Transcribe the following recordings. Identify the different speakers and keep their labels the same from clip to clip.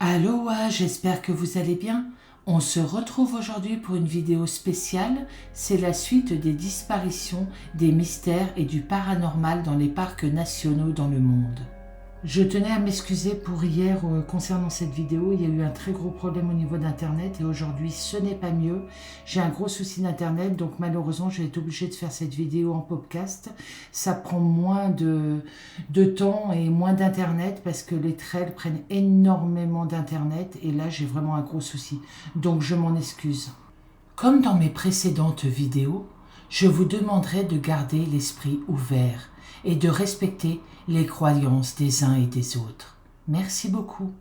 Speaker 1: Aloha, j'espère que vous allez bien. On se retrouve aujourd'hui pour une vidéo spéciale. C'est la suite des disparitions, des mystères et du paranormal dans les parcs nationaux dans le monde. Je tenais à m'excuser pour hier concernant cette vidéo. Il y a eu un très gros problème au niveau d'Internet et aujourd'hui ce n'est pas mieux. J'ai un gros souci d'Internet, donc malheureusement j'ai été obligée de faire cette vidéo en podcast. Ça prend moins de temps et moins d'Internet parce que les trails prennent énormément d'Internet et là j'ai vraiment un gros souci. Donc je m'en excuse. Comme dans mes précédentes vidéos, je vous demanderai de garder l'esprit ouvert et de respecter les croyances des uns et des autres. Merci beaucoup.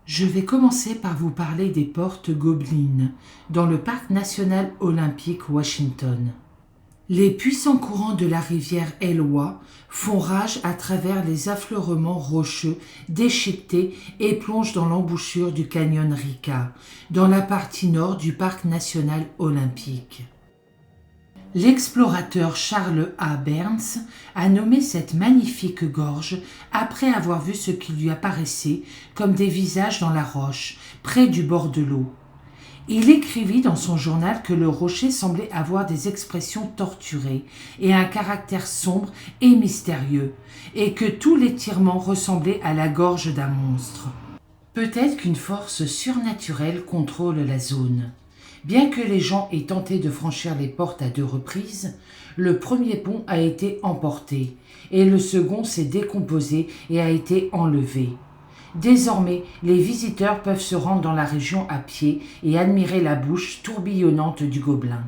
Speaker 1: Je vais commencer par vous parler des portes gobelines dans le parc national olympique Washington. Les puissants courants de la rivière Elwha font rage à travers les affleurements rocheux déchiquetés et plongent dans l'embouchure du canyon Rika, dans la partie nord du parc national olympique. L'explorateur Charles A. Burns a nommé cette magnifique gorge après avoir vu ce qui lui apparaissait comme des visages dans la roche, près du bord de l'eau. Il écrivit dans son journal que le rocher semblait avoir des expressions torturées et un caractère sombre et mystérieux, et que tout l'étirement ressemblait à la gorge d'un monstre. Peut-être qu'une force surnaturelle contrôle la zone. Bien que les gens aient tenté de franchir les portes à 2 reprises, le premier pont a été emporté et le second s'est décomposé et a été enlevé. Désormais, les visiteurs peuvent se rendre dans la région à pied et admirer la bouche tourbillonnante du gobelin.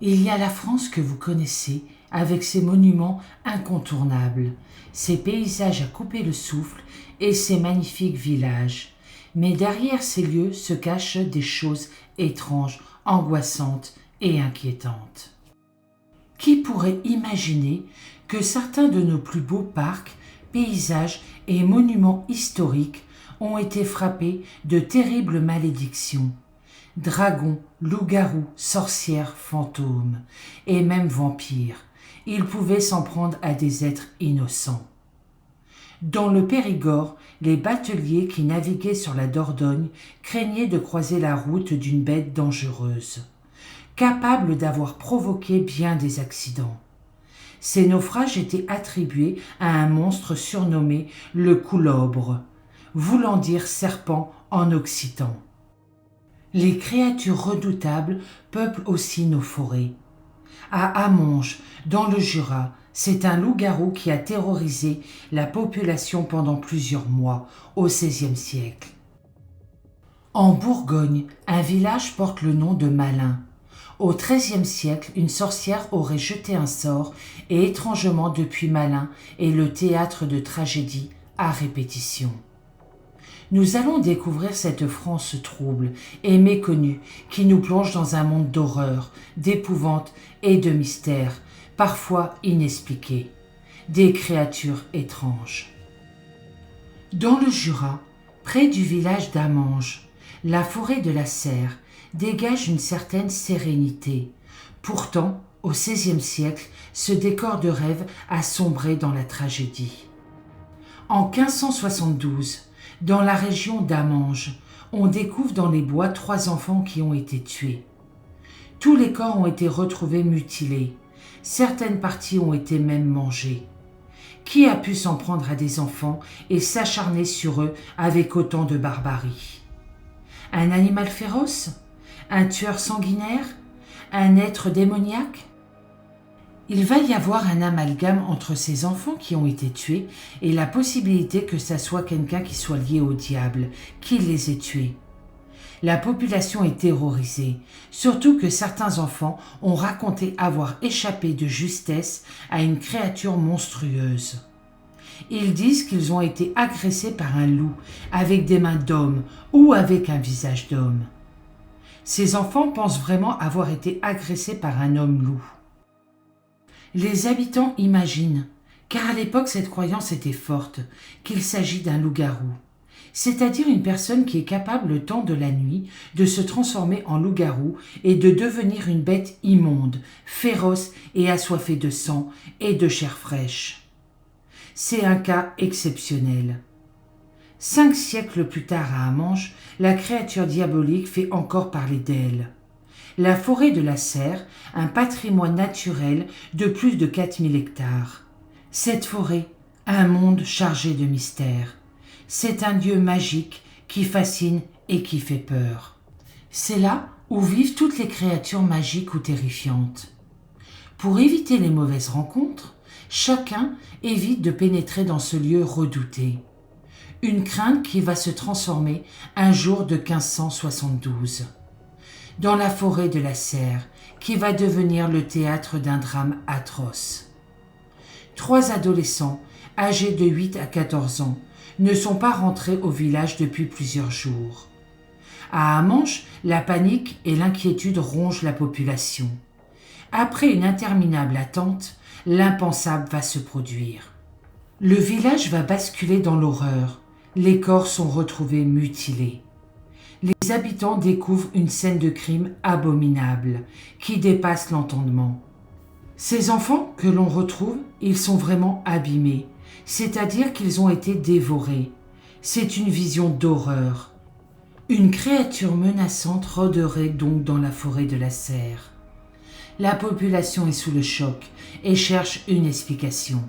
Speaker 1: Il y a la France que vous connaissez, avec ses monuments incontournables, ses paysages à couper le souffle et ses magnifiques villages. Mais derrière ces lieux se cachent des choses étranges, angoissantes et inquiétantes. Qui pourrait imaginer que certains de nos plus beaux parcs, paysages et monuments historiques ont été frappés de terribles malédictions? Dragons, loups-garous, sorcières, fantômes et même vampires, ils pouvaient s'en prendre à des êtres innocents. Dans le Périgord, les bateliers qui naviguaient sur la Dordogne craignaient de croiser la route d'une bête dangereuse, capable d'avoir provoqué bien des accidents. Ces naufrages étaient attribués à un monstre surnommé le coulobre, voulant dire serpent en occitan. Les créatures redoutables peuplent aussi nos forêts. À Amonges, dans le Jura, c'est un loup-garou qui a terrorisé la population pendant plusieurs mois, au XVIe siècle. En Bourgogne, un village porte le nom de Malin. Au XIIIe siècle, une sorcière aurait jeté un sort et étrangement depuis Malin est le théâtre de tragédies à répétition. Nous allons découvrir cette France trouble et méconnue qui nous plonge dans un monde d'horreur, d'épouvante et de mystère, parfois inexpliqués, des créatures étranges. Dans le Jura, près du village d'Amanges, la forêt de la Serre dégage une certaine sérénité. Pourtant, au XVIe siècle, ce décor de rêve a sombré dans la tragédie. En 1572, dans la région d'Amanges, on découvre dans les bois 3 enfants qui ont été tués. Tous les corps ont été retrouvés mutilés. Certaines parties ont été même mangées. Qui a pu s'en prendre à des enfants et s'acharner sur eux avec autant de barbarie? Un animal féroce? Un tueur sanguinaire? Un être démoniaque? Il va y avoir un amalgame entre ces enfants qui ont été tués et la possibilité que ça soit quelqu'un qui soit lié au diable, qui les ait tués. La population est terrorisée, surtout que certains enfants ont raconté avoir échappé de justesse à une créature monstrueuse. Ils disent qu'ils ont été agressés par un loup, avec des mains d'homme ou avec un visage d'homme. Ces enfants pensent vraiment avoir été agressés par un homme-loup. Les habitants imaginent, car à l'époque cette croyance était forte, qu'il s'agit d'un loup-garou. C'est-à-dire une personne qui est capable le temps de la nuit de se transformer en loup-garou et de devenir une bête immonde, féroce et assoiffée de sang et de chair fraîche. c'est un cas exceptionnel. 5 siècles plus tard à Hamange, la créature diabolique fait encore parler d'elle. La forêt de la Serre, un patrimoine naturel de plus de 4000 hectares. Cette forêt, un monde chargé de mystères. C'est un lieu magique qui fascine et qui fait peur. C'est là où vivent toutes les créatures magiques ou terrifiantes. Pour éviter les mauvaises rencontres, chacun évite de pénétrer dans ce lieu redouté. Une crainte qui va se transformer un jour de 1572. Dans la forêt de la Serre, qui va devenir le théâtre d'un drame atroce. 3 adolescents, âgés de 8 à 14 ans, ne sont pas rentrés au village depuis plusieurs jours. À Hamange, la panique et l'inquiétude rongent la population. Après une interminable attente, l'impensable va se produire. Le village va basculer dans l'horreur. Les corps sont retrouvés mutilés. Les habitants découvrent une scène de crime abominable qui dépasse l'entendement. Ces enfants que l'on retrouve, ils sont vraiment abîmés, c'est-à-dire qu'ils ont été dévorés. C'est une vision d'horreur. Une créature menaçante rôderait donc dans la forêt de la Serre. La population est sous le choc et cherche une explication.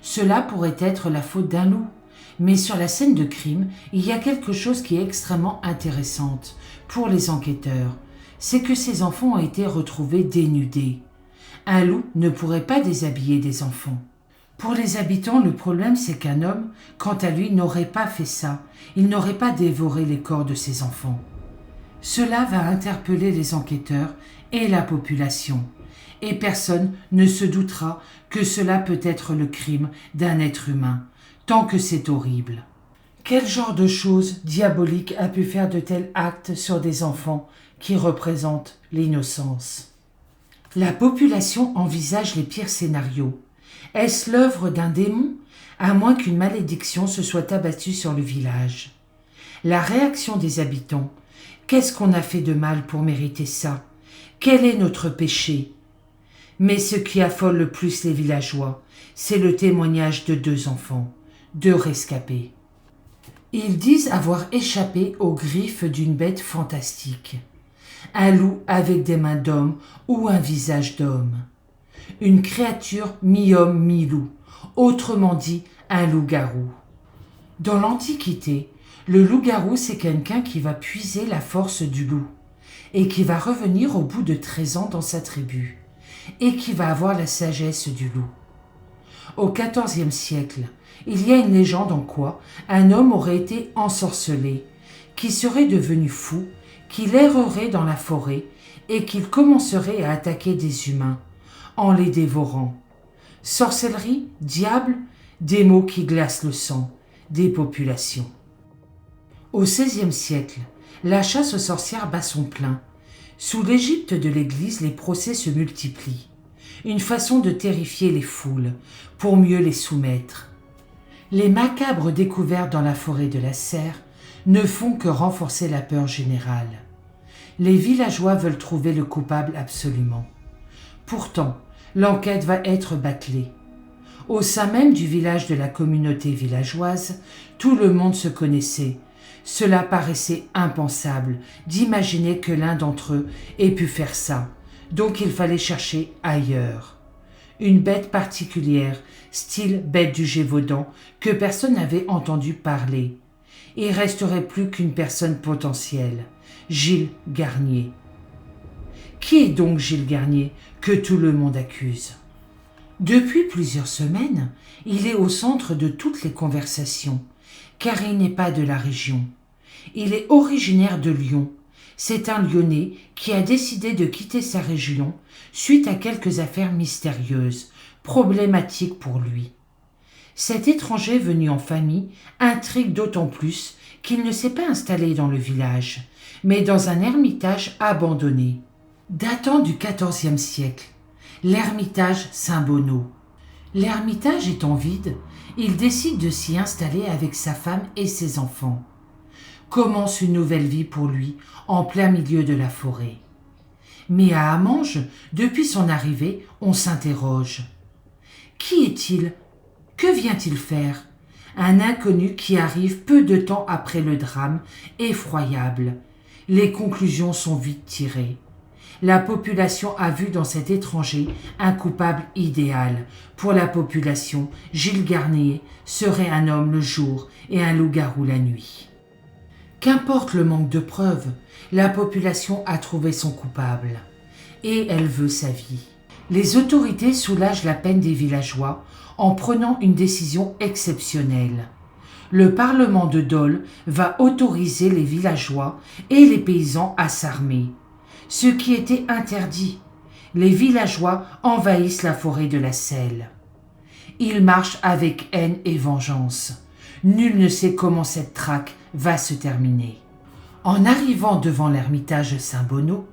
Speaker 1: Cela pourrait être la faute d'un loup. Mais sur la scène de crime, il y a quelque chose qui est extrêmement intéressant pour les enquêteurs. C'est que ces enfants ont été retrouvés dénudés. Un loup ne pourrait pas déshabiller des enfants. Pour les habitants, le problème c'est qu'un homme, quant à lui, n'aurait pas fait ça. Il n'aurait pas dévoré les corps de ses enfants. Cela va interpeller les enquêteurs et la population. Et personne ne se doutera que cela peut être le crime d'un être humain. Tant que c'est horrible. Quel genre de chose diabolique a pu faire de tels actes sur des enfants qui représentent l'innocence? La population envisage les pires scénarios. Est-ce l'œuvre d'un démon, à moins qu'une malédiction se soit abattue sur le village? La réaction des habitants. Qu'est-ce qu'on a fait de mal pour mériter ça? Quel est notre péché? Mais ce qui affole le plus les villageois, c'est le témoignage de 2 enfants. 2 rescapés. Ils disent avoir échappé aux griffes d'une bête fantastique. Un loup avec des mains d'homme ou un visage d'homme. Une créature mi-homme, mi-loup, autrement dit un loup-garou. Dans l'Antiquité, le loup-garou c'est quelqu'un qui va puiser la force du loup et qui va revenir au bout de 13 ans dans sa tribu et qui va avoir la sagesse du loup. Au XIVe siècle, il y a une légende en quoi un homme aurait été ensorcelé, qui serait devenu fou, qu'il errerait dans la forêt et qu'il commencerait à attaquer des humains, en les dévorant. Sorcellerie, diable, des mots qui glacent le sang, des populations. Au XVIe siècle, la chasse aux sorcières bat son plein. Sous l'Égypte de l'Église, les procès se multiplient. Une façon de terrifier les foules, pour mieux les soumettre. Les macabres découvertes dans la forêt de la Serre ne font que renforcer la peur générale. Les villageois veulent trouver le coupable absolument. Pourtant, l'enquête va être bâclée. Au sein même du village de la communauté villageoise, tout le monde se connaissait. Cela paraissait impensable d'imaginer que l'un d'entre eux ait pu faire ça, donc il fallait chercher ailleurs. Une bête particulière, style bête du Gévaudan, que personne n'avait entendu parler. Il resterait plus qu'une personne potentielle, Gilles Garnier. Qui est donc Gilles Garnier, que tout le monde accuse? Depuis plusieurs semaines, il est au centre de toutes les conversations, car il n'est pas de la région. Il est originaire de Lyon. C'est un Lyonnais qui a décidé de quitter sa région suite à quelques affaires mystérieuses, problématiques pour lui. Cet étranger venu en famille intrigue d'autant plus qu'il ne s'est pas installé dans le village, mais dans un ermitage abandonné. Datant du XIVe siècle, l'ermitage Saint-Bonneau. L'ermitage étant vide, il décide de s'y installer avec sa femme et ses enfants. Commence une nouvelle vie pour lui, en plein milieu de la forêt. Mais à Hamange, depuis son arrivée, on s'interroge. Qui est-il Que vient-il faire? Un inconnu qui arrive peu de temps après le drame, effroyable. Les conclusions sont vite tirées. La population a vu dans cet étranger un coupable idéal. Pour la population, Gilles Garnier serait un homme le jour et un loup-garou la nuit. Qu'importe le manque de preuves, la population a trouvé son coupable. Et elle veut sa vie. Les autorités soulagent la peine des villageois en prenant une décision exceptionnelle. Le Parlement de Dole va autoriser les villageois et les paysans à s'armer. Ce qui était interdit. Les villageois envahissent la forêt de la Selle. Ils marchent avec haine et vengeance. Nul ne sait comment cette traque va se terminer. En arrivant devant l'ermitage Saint-Bonneau,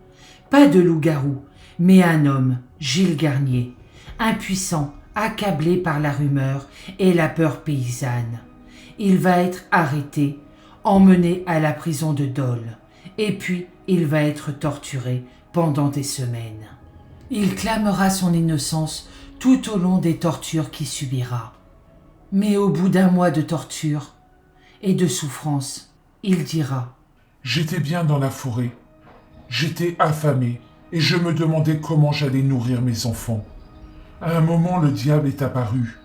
Speaker 1: pas de loup-garou, mais un homme, Gilles Garnier, impuissant, accablé par la rumeur et la peur paysanne. Il va être arrêté, emmené à la prison de Dole, et puis il va être torturé pendant des semaines. Il clamera son innocence tout au long des tortures qu'il subira. Mais au bout d'un mois de torture et de souffrance, il dira
Speaker 2: « J'étais bien dans la forêt, j'étais affamé et je me demandais comment j'allais nourrir mes enfants. À un moment, le diable est apparu.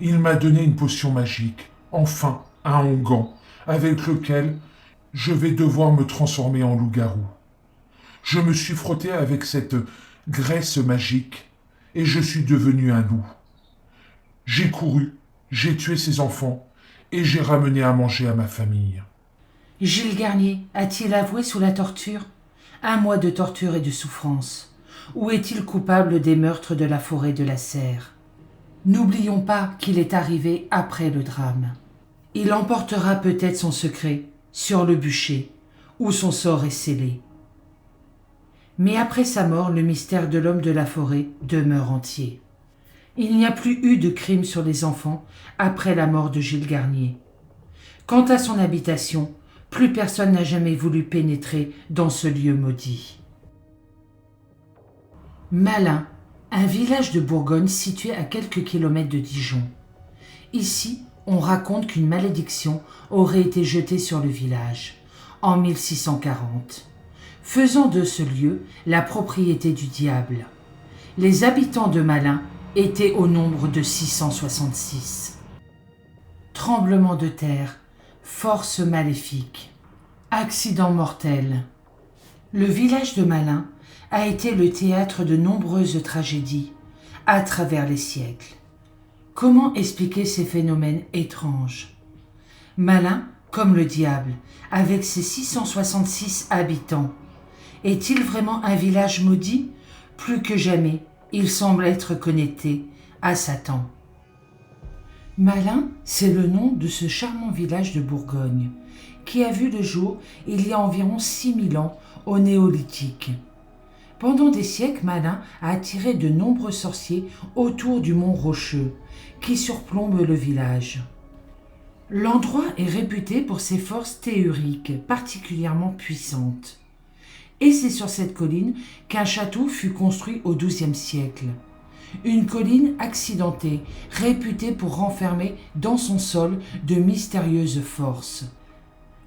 Speaker 2: Il m'a donné une potion magique, enfin un onguent, avec lequel je vais devoir me transformer en loup-garou. Je me suis frotté avec cette graisse magique et je suis devenu un loup. J'ai couru, j'ai tué ses enfants et j'ai ramené à manger à ma famille. »
Speaker 1: Gilles Garnier a-t-il avoué sous la torture? Un mois de torture et de souffrance. Ou est-il coupable des meurtres de la forêt de la Serre? N'oublions pas qu'il est arrivé après le drame. Il emportera peut-être son secret sur le bûcher, où son sort est scellé. Mais après sa mort, le mystère de l'homme de la forêt demeure entier. Il n'y a plus eu de crime sur les enfants après la mort de Gilles Garnier. Quant à son habitation, plus personne n'a jamais voulu pénétrer dans ce lieu maudit. Malin, un village de Bourgogne situé à quelques kilomètres de Dijon. Ici, on raconte qu'une malédiction aurait été jetée sur le village en 1640, faisant de ce lieu la propriété du diable. Les habitants de Malin étaient au nombre de 666. Tremblement de terre, force maléfique, accident mortel. Le village de Malin a été le théâtre de nombreuses tragédies à travers les siècles. Comment expliquer ces phénomènes étranges? Malin, comme le diable, avec ses 666 habitants, est-il vraiment un village maudit? Plus que jamais, il semble être connecté à Satan. Malin, c'est le nom de ce charmant village de Bourgogne, qui a vu le jour il y a environ 6000 ans au Néolithique. Pendant des siècles, Malin a attiré de nombreux sorciers autour du mont Rocheux, qui surplombe le village. L'endroit est réputé pour ses forces théuriques particulièrement puissantes. Et c'est sur cette colline qu'un château fut construit au XIIe siècle. Une colline accidentée, réputée pour renfermer dans son sol de mystérieuses forces.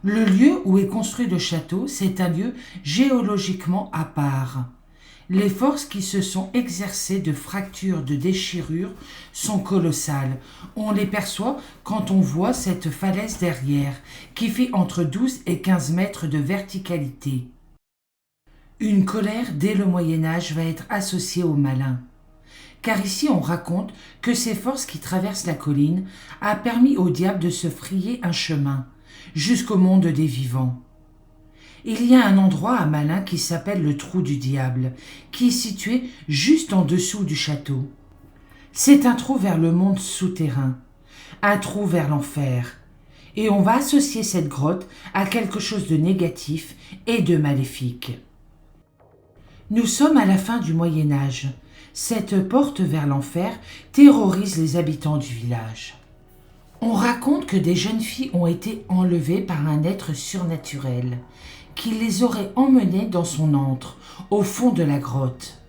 Speaker 1: Le lieu où est construit le château, c'est un lieu géologiquement à part. Les forces qui se sont exercées de fractures, de déchirures sont colossales. On les perçoit quand on voit cette falaise derrière, qui fait entre 12 et 15 mètres de verticalité. Une colère dès le Moyen-Âge va être associée au malin. Car ici on raconte que ces forces qui traversent la colline a permis au diable de se frayer un chemin jusqu'au monde des vivants. Il y a un endroit à Malin qui s'appelle le Trou du Diable, qui est situé juste en dessous du château. C'est un trou vers le monde souterrain, un trou vers l'enfer, et on va associer cette grotte à quelque chose de négatif et de maléfique. Nous sommes à la fin du Moyen-Âge. Cette porte vers l'enfer terrorise les habitants du village. On raconte que des jeunes filles ont été enlevées par un être surnaturel, qui les aurait emmenées dans son antre, au fond de la grotte.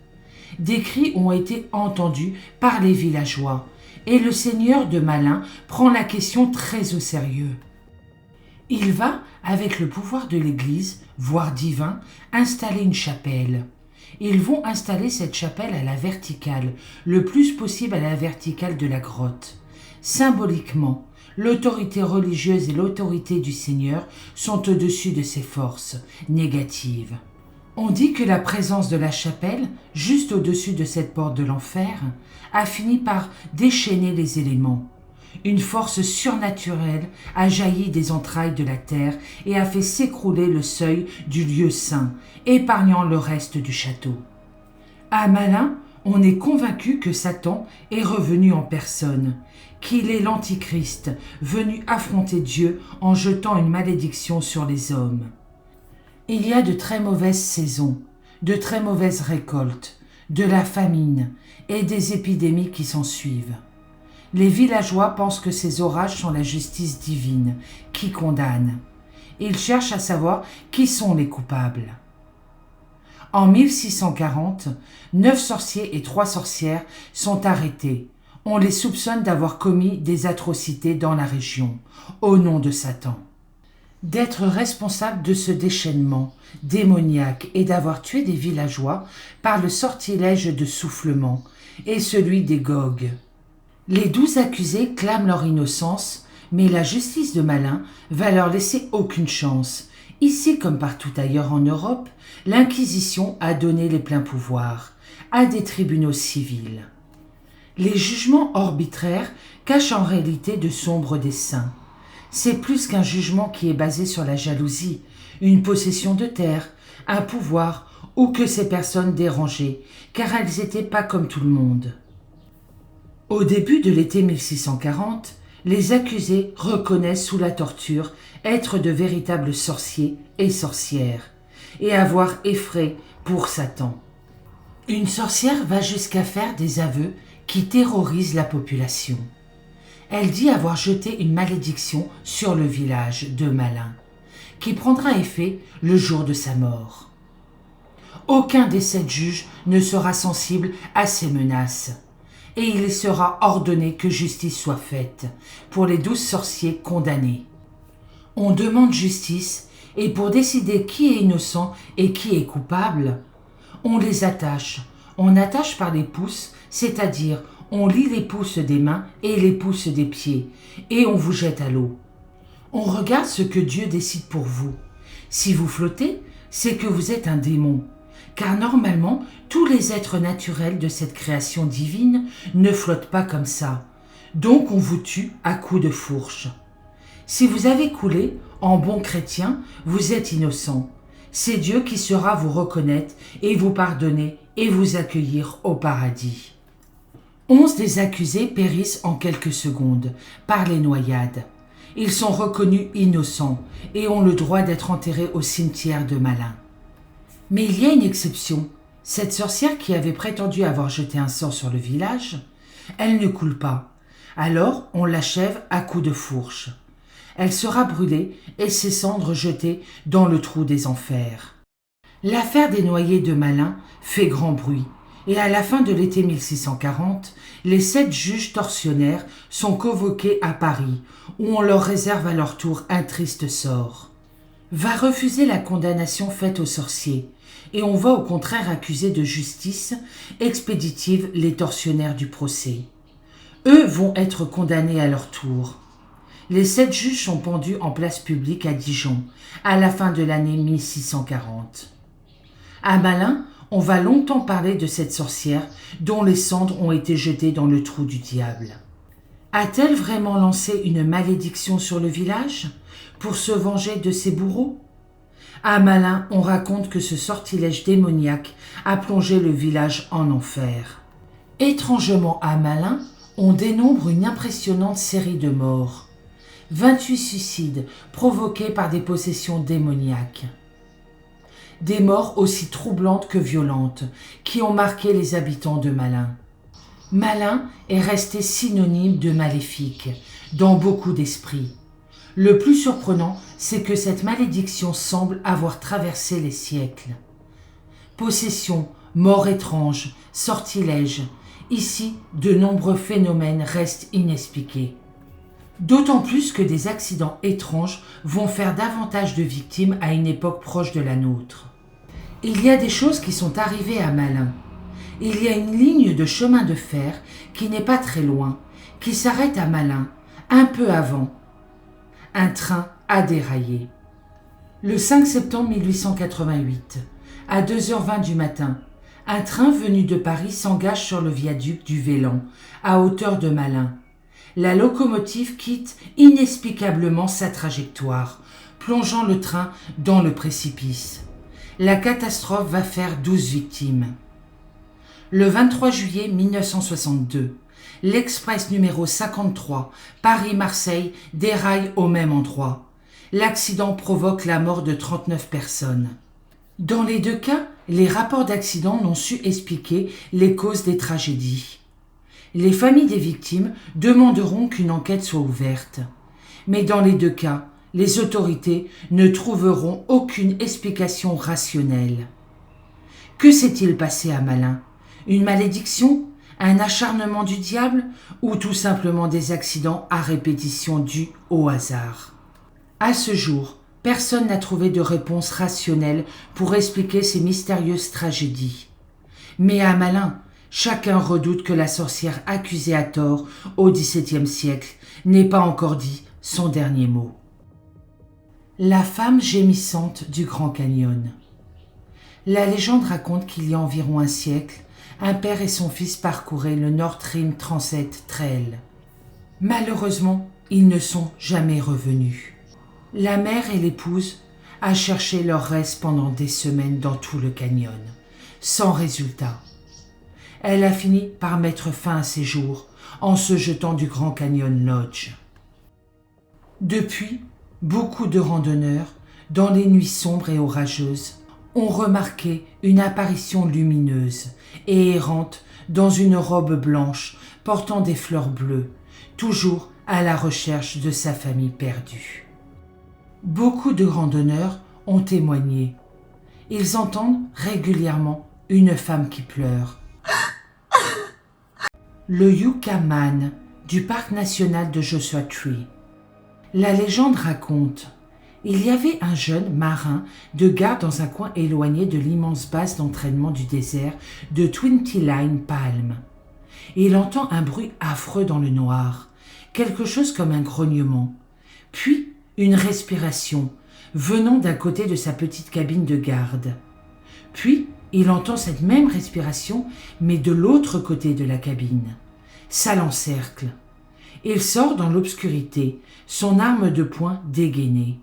Speaker 1: Des cris ont été entendus par les villageois, et le seigneur de Malin prend la question très au sérieux. Il va, avec le pouvoir de l'Église, voire divin, installer une chapelle. Ils vont installer cette chapelle à la verticale, le plus possible à la verticale de la grotte. Symboliquement, l'autorité religieuse et l'autorité du Seigneur sont au-dessus de ces forces négatives. On dit que la présence de la chapelle, juste au-dessus de cette porte de l'enfer, a fini par déchaîner les éléments. Une force surnaturelle a jailli des entrailles de la terre et a fait s'écrouler le seuil du lieu saint, épargnant le reste du château. À Malin, on est convaincu que Satan est revenu en personne, qu'il est l'Antichrist, venu affronter Dieu en jetant une malédiction sur les hommes. Il y a de très mauvaises saisons, de très mauvaises récoltes, de la famine et des épidémies qui s'ensuivent. Les villageois pensent que ces orages sont la justice divine qui condamne. Ils cherchent à savoir qui sont les coupables. En 1640, 9 sorciers et 3 sorcières sont arrêtés. On les soupçonne d'avoir commis des atrocités dans la région, au nom de Satan. D'être responsables de ce déchaînement démoniaque et d'avoir tué des villageois par le sortilège de soufflement et celui des gogues. Les 12 accusés clament leur innocence, mais la justice de Malin va leur laisser aucune chance. Ici comme partout ailleurs en Europe, l'Inquisition a donné les pleins pouvoirs à des tribunaux civils. Les jugements arbitraires cachent en réalité de sombres desseins. C'est plus qu'un jugement qui est basé sur la jalousie, une possession de terre, un pouvoir ou que ces personnes dérangées, car elles n'étaient pas comme tout le monde. Au début de l'été 1640, les accusés reconnaissent sous la torture être de véritables sorciers et sorcières et avoir effrayé pour Satan. Une sorcière va jusqu'à faire des aveux qui terrorisent la population. Elle dit avoir jeté une malédiction sur le village de Malin, qui prendra effet le jour de sa mort. Aucun des 7 juges ne sera sensible à ces menaces, et il sera ordonné que justice soit faite pour les 12 sorciers condamnés. On demande justice, et pour décider qui est innocent et qui est coupable, on les attache. On attache par les pouces, c'est-à-dire on lie les pouces des mains et les pouces des pieds, et on vous jette à l'eau. On regarde ce que Dieu décide pour vous. Si vous flottez, c'est que vous êtes un démon, car normalement, tous les êtres naturels de cette création divine ne flottent pas comme ça. Donc on vous tue à coups de fourche. Si vous avez coulé, en bon chrétien, vous êtes innocent. C'est Dieu qui saura vous reconnaître et vous pardonner et vous accueillir au paradis. 11 des accusés périssent en quelques secondes par les noyades. Ils sont reconnus innocents et ont le droit d'être enterrés au cimetière de Malin. Mais il y a une exception. Cette sorcière qui avait prétendu avoir jeté un sort sur le village, elle ne coule pas. Alors on l'achève à coups de fourche. Elle sera brûlée et ses cendres jetées dans le trou des enfers. L'affaire des noyés de Malin fait grand bruit. Et à la fin de l'été 1640, les 7 juges tortionnaires sont convoqués à Paris, où on leur réserve à leur tour un triste sort. Va refuser la condamnation faite aux sorciers, et on va au contraire accuser de justice expéditive les tortionnaires du procès. Eux vont être condamnés à leur tour. Les 7 juges sont pendus en place publique à Dijon, à la fin de l'année 1640. À Malin, on va longtemps parler de cette sorcière dont les cendres ont été jetées dans le trou du diable. A-t-elle vraiment lancé une malédiction sur le village pour se venger de ses bourreaux? À Malin, on raconte que ce sortilège démoniaque a plongé le village en enfer. Étrangement à Malin, on dénombre une impressionnante série de morts. 28 suicides provoqués par des possessions démoniaques. Des morts aussi troublantes que violentes, qui ont marqué les habitants de Malin. Malin est resté synonyme de maléfique dans beaucoup d'esprits. Le plus surprenant, c'est que cette malédiction semble avoir traversé les siècles. Possession, mort étrange, sortilège, Ici, de nombreux phénomènes restent inexpliqués. D'autant plus que des accidents étranges vont faire davantage de victimes à une époque proche de la nôtre. Il y a des choses qui sont arrivées à Malin. Il y a une ligne de chemin de fer qui n'est pas très loin, qui s'arrête à Malin, un peu avant. Un train a déraillé. Le 5 septembre 1888, à 2h20 du matin, un train venu de Paris s'engage sur le viaduc du Vélan, à hauteur de Malin. La locomotive quitte inexplicablement sa trajectoire, plongeant le train dans le précipice. La catastrophe va faire 12 victimes. Le 23 juillet 1962, l'express numéro 53, Paris-Marseille, déraille au même endroit. L'accident provoque la mort de 39 personnes. Dans les deux cas, les rapports d'accident n'ont su expliquer les causes des tragédies. Les familles des victimes demanderont qu'une enquête soit ouverte. Mais dans les deux cas, les autorités ne trouveront aucune explication rationnelle. Que s'est-il passé à Malin ? Une malédiction ? Un acharnement du diable ? Ou tout simplement des accidents à répétition dus au hasard ? À ce jour, personne n'a trouvé de réponse rationnelle pour expliquer ces mystérieuses tragédies. Mais à Malin, chacun redoute que la sorcière accusée à tort au XVIIe siècle n'ait pas encore dit son dernier mot. La femme gémissante du Grand Canyon. La légende raconte qu'il y a environ un siècle, un père et son fils parcouraient le North Rim Transit Trail. Malheureusement, ils ne sont jamais revenus. La mère et l'épouse a cherché leurs restes pendant des semaines dans tout le canyon, sans résultat. Elle a fini par mettre fin à ses jours en se jetant du Grand Canyon Lodge. Depuis, beaucoup de randonneurs, dans les nuits sombres et orageuses, ont remarqué une apparition lumineuse et errante dans une robe blanche portant des fleurs bleues, toujours à la recherche de sa famille perdue. Beaucoup de randonneurs ont témoigné. Ils entendent régulièrement une femme qui pleure. Le Yucca Man du parc national de Joshua Tree. La légende raconte: il y avait un jeune marin de garde dans un coin éloigné de l'immense base d'entraînement du désert de 29 Palm. Il entend un bruit affreux dans le noir, quelque chose comme un grognement, puis une respiration venant d'un côté de sa petite cabine de garde. Puis il entend cette même respiration, mais de l'autre côté de la cabine. Ça l'encercle. Il sort dans l'obscurité, son arme de poing dégainée.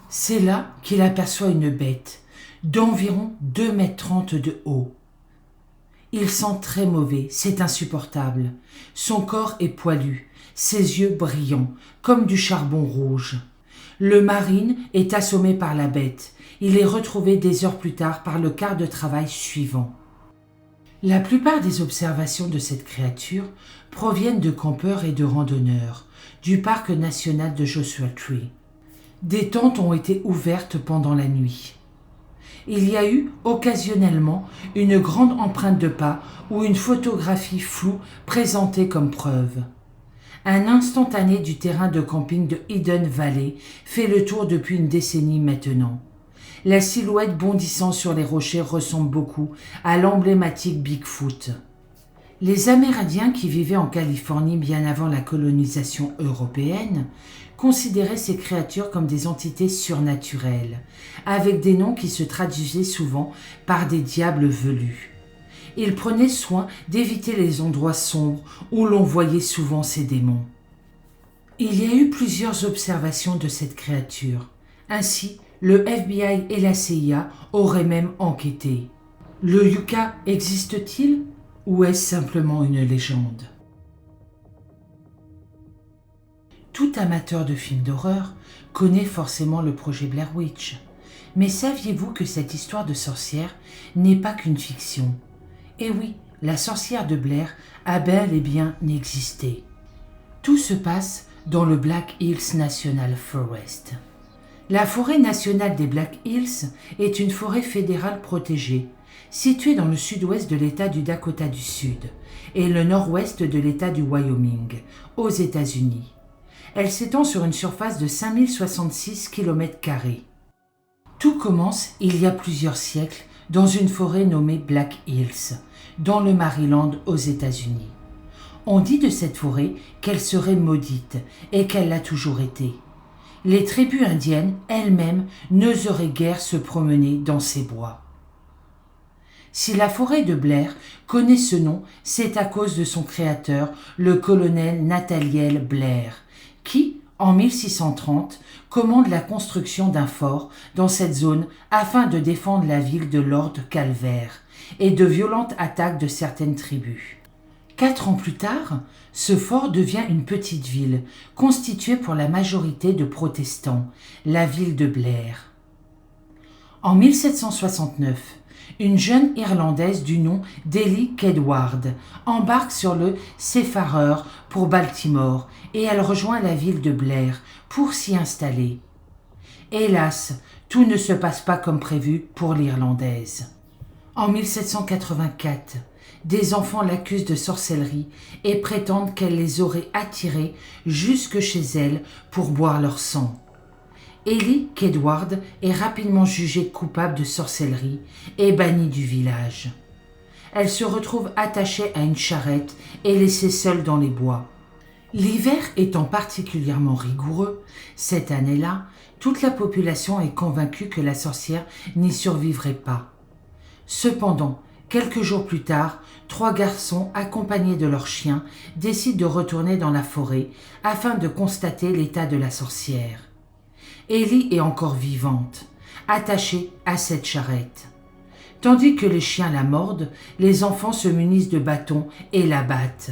Speaker 1: C'est là qu'il aperçoit une bête d'environ 2,30 m de haut. Il sent très mauvais, c'est insupportable. Son corps est poilu, ses yeux brillants, comme du charbon rouge. Le marine est assommé par la bête. Il est retrouvé des heures plus tard par le quart de travail suivant. La plupart des observations de cette créature proviennent de campeurs et de randonneurs du parc national de Joshua Tree. Des tentes ont été ouvertes pendant la nuit. Il y a eu occasionnellement une grande empreinte de pas ou une photographie floue présentée comme preuve. Un instantané du terrain de camping de Hidden Valley fait le tour depuis une décennie maintenant. La silhouette bondissant sur les rochers ressemble beaucoup à l'emblématique Bigfoot. Les Amérindiens qui vivaient en Californie bien avant la colonisation européenne considéraient ces créatures comme des entités surnaturelles, avec des noms qui se traduisaient souvent par des diables velus. Ils prenaient soin d'éviter les endroits sombres où l'on voyait souvent ces démons. Il y a eu plusieurs observations de cette créature. Ainsi, le FBI et la CIA auraient même enquêté. Le Yucca existe-t-il ou est-ce simplement une légende ? Tout amateur de films d'horreur connaît forcément le projet Blair Witch. Mais saviez-vous que cette histoire de sorcière n'est pas qu'une fiction ? Eh oui, la sorcière de Blair a bel et bien existé. Tout se passe dans le Black Hills National Forest. La forêt nationale des Black Hills est une forêt fédérale protégée, située dans le sud-ouest de l'État du Dakota du Sud et le nord-ouest de l'État du Wyoming, aux États-Unis. Elle s'étend sur une surface de 5066 km². Tout commence il y a plusieurs siècles dans une forêt nommée Black Hills, dans le Maryland aux États-Unis. On dit de cette forêt qu'elle serait maudite et qu'elle l'a toujours été. Les tribus indiennes elles-mêmes n'oseraient guère se promener dans ces bois. Si la forêt de Blair connaît ce nom, c'est à cause de son créateur, le colonel Nathaniel Blair, qui, en 1630, commande la construction d'un fort dans cette zone afin de défendre la ville de Lord Calvert et de violentes attaques de certaines tribus. 4 ans plus tard, ce fort devient une petite ville, constituée pour la majorité de protestants, la ville de Blair. En 1769, une jeune Irlandaise du nom d'Ellie Kedward embarque sur le Seafarer pour Baltimore et elle rejoint la ville de Blair pour s'y installer. Hélas, tout ne se passe pas comme prévu pour l'Irlandaise. En 1784, des enfants l'accusent de sorcellerie et prétendent qu'elle les aurait attirés jusque chez elle pour boire leur sang. Ellie Kedward est rapidement jugée coupable de sorcellerie et bannie du village. Elle se retrouve attachée à une charrette et laissée seule dans les bois. L'hiver étant particulièrement rigoureux, cette année-là, toute la population est convaincue que la sorcière n'y survivrait pas. Cependant, quelques jours plus tard, 3 garçons accompagnés de leurs chiens décident de retourner dans la forêt afin de constater l'état de la sorcière. Ellie est encore vivante, attachée à cette charrette. Tandis que les chiens la mordent, les enfants se munissent de bâtons et la battent.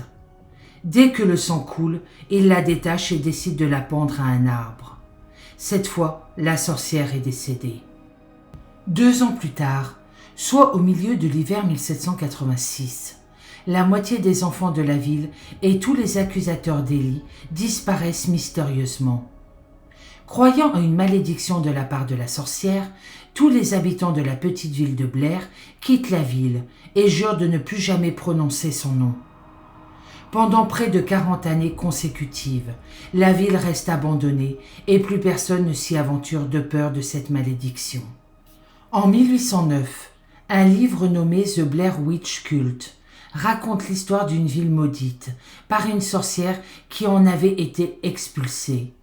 Speaker 1: Dès que le sang coule, ils la détachent et décident de la pendre à un arbre. Cette fois, la sorcière est décédée. 2 ans plus tard, soit au milieu de l'hiver 1786, la moitié des enfants de la ville et tous les accusateurs d'Ellie disparaissent mystérieusement. Croyant à une malédiction de la part de la sorcière, tous les habitants de la petite ville de Blair quittent la ville et jurent de ne plus jamais prononcer son nom. Pendant près de 40 années consécutives, la ville reste abandonnée et plus personne ne s'y aventure de peur de cette malédiction. En 1809, un livre nommé The Blair Witch Cult raconte l'histoire d'une ville maudite par une sorcière qui en avait été expulsée.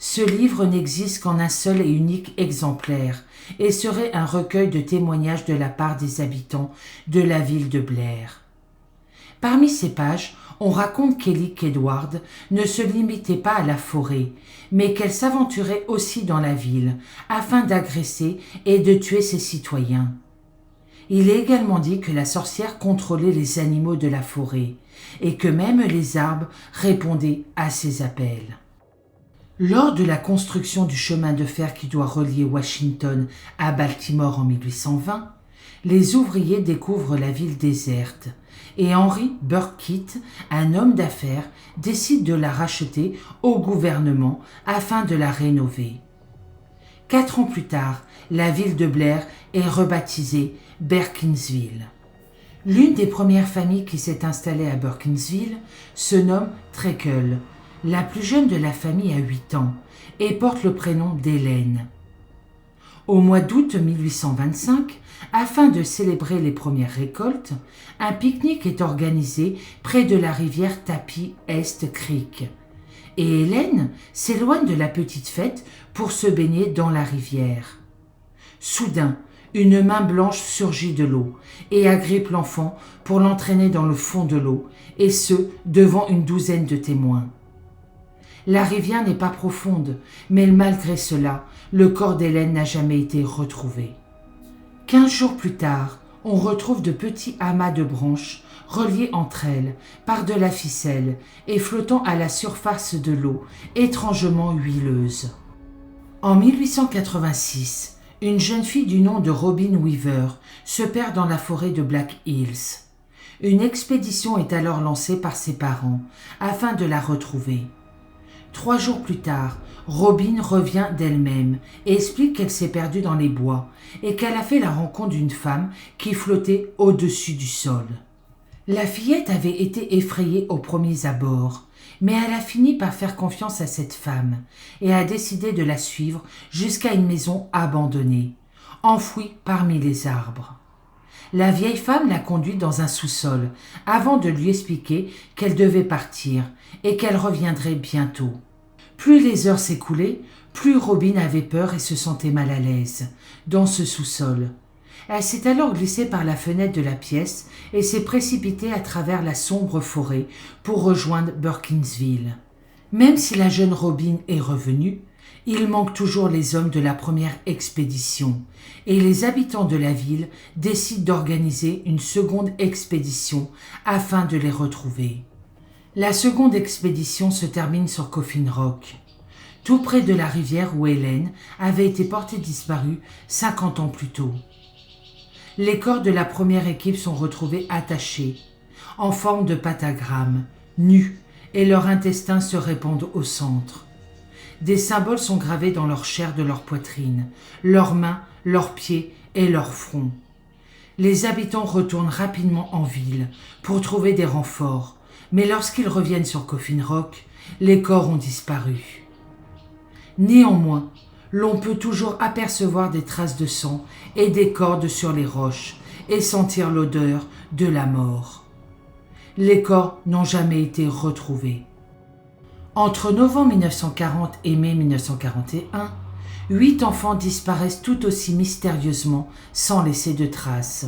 Speaker 1: Ce livre n'existe qu'en un seul et unique exemplaire et serait un recueil de témoignages de la part des habitants de la ville de Blair. Parmi ces pages, on raconte qu'Ellie Kedward ne se limitait pas à la forêt, mais qu'elle s'aventurait aussi dans la ville afin d'agresser et de tuer ses citoyens. Il est également dit que la sorcière contrôlait les animaux de la forêt et que même les arbres répondaient à ses appels. Lors de la construction du chemin de fer qui doit relier Washington à Baltimore en 1820, les ouvriers découvrent la ville déserte et Henry Burkitt, un homme d'affaires, décide de la racheter au gouvernement afin de la rénover. 4 ans plus tard, la ville de Blair est rebaptisée Perkinsville. L'une des premières familles qui s'est installée à Perkinsville se nomme Treacle. La plus jeune de la famille a 8 ans et porte le prénom d'Hélène. Au mois d'août 1825, afin de célébrer les premières récoltes, un pique-nique est organisé près de la rivière Tapi East Creek. Et Hélène s'éloigne de la petite fête pour se baigner dans la rivière. Soudain, une main blanche surgit de l'eau et agrippe l'enfant pour l'entraîner dans le fond de l'eau, et ce, devant une douzaine de témoins. La rivière n'est pas profonde, mais malgré cela, le corps d'Hélène n'a jamais été retrouvé. 15 jours plus tard, on retrouve de petits amas de branches reliés entre elles par de la ficelle et flottant à la surface de l'eau, étrangement huileuse. En 1886, une jeune fille du nom de Robin Weaver se perd dans la forêt de Black Hills. Une expédition est alors lancée par ses parents afin de la retrouver. 3 jours plus tard, Robin revient d'elle-même et explique qu'elle s'est perdue dans les bois et qu'elle a fait la rencontre d'une femme qui flottait au-dessus du sol. La fillette avait été effrayée aux premiers abords, mais elle a fini par faire confiance à cette femme et a décidé de la suivre jusqu'à une maison abandonnée, enfouie parmi les arbres. La vieille femme l'a conduite dans un sous-sol avant de lui expliquer qu'elle devait partir et qu'elle reviendrait bientôt. Plus les heures s'écoulaient, plus Robin avait peur et se sentait mal à l'aise dans ce sous-sol. Elle s'est alors glissée par la fenêtre de la pièce et s'est précipitée à travers la sombre forêt pour rejoindre Burkinsville. Même si la jeune Robin est revenue, il manque toujours les hommes de la première expédition et les habitants de la ville décident d'organiser une seconde expédition afin de les retrouver. La seconde expédition se termine sur Coffin Rock, tout près de la rivière où Hélène avait été portée disparue 50 ans plus tôt. Les corps de la première équipe sont retrouvés attachés, en forme de pentagramme, nus, et leurs intestins se répandent au centre. Des symboles sont gravés dans leur chair de leur poitrine, leurs mains, leurs pieds et leur front. Les habitants retournent rapidement en ville pour trouver des renforts, mais lorsqu'ils reviennent sur Coffin Rock, les corps ont disparu. Néanmoins, l'on peut toujours apercevoir des traces de sang et des cordes sur les roches et sentir l'odeur de la mort. Les corps n'ont jamais été retrouvés. Entre novembre 1940 et mai 1941, 8 enfants disparaissent tout aussi mystérieusement sans laisser de traces.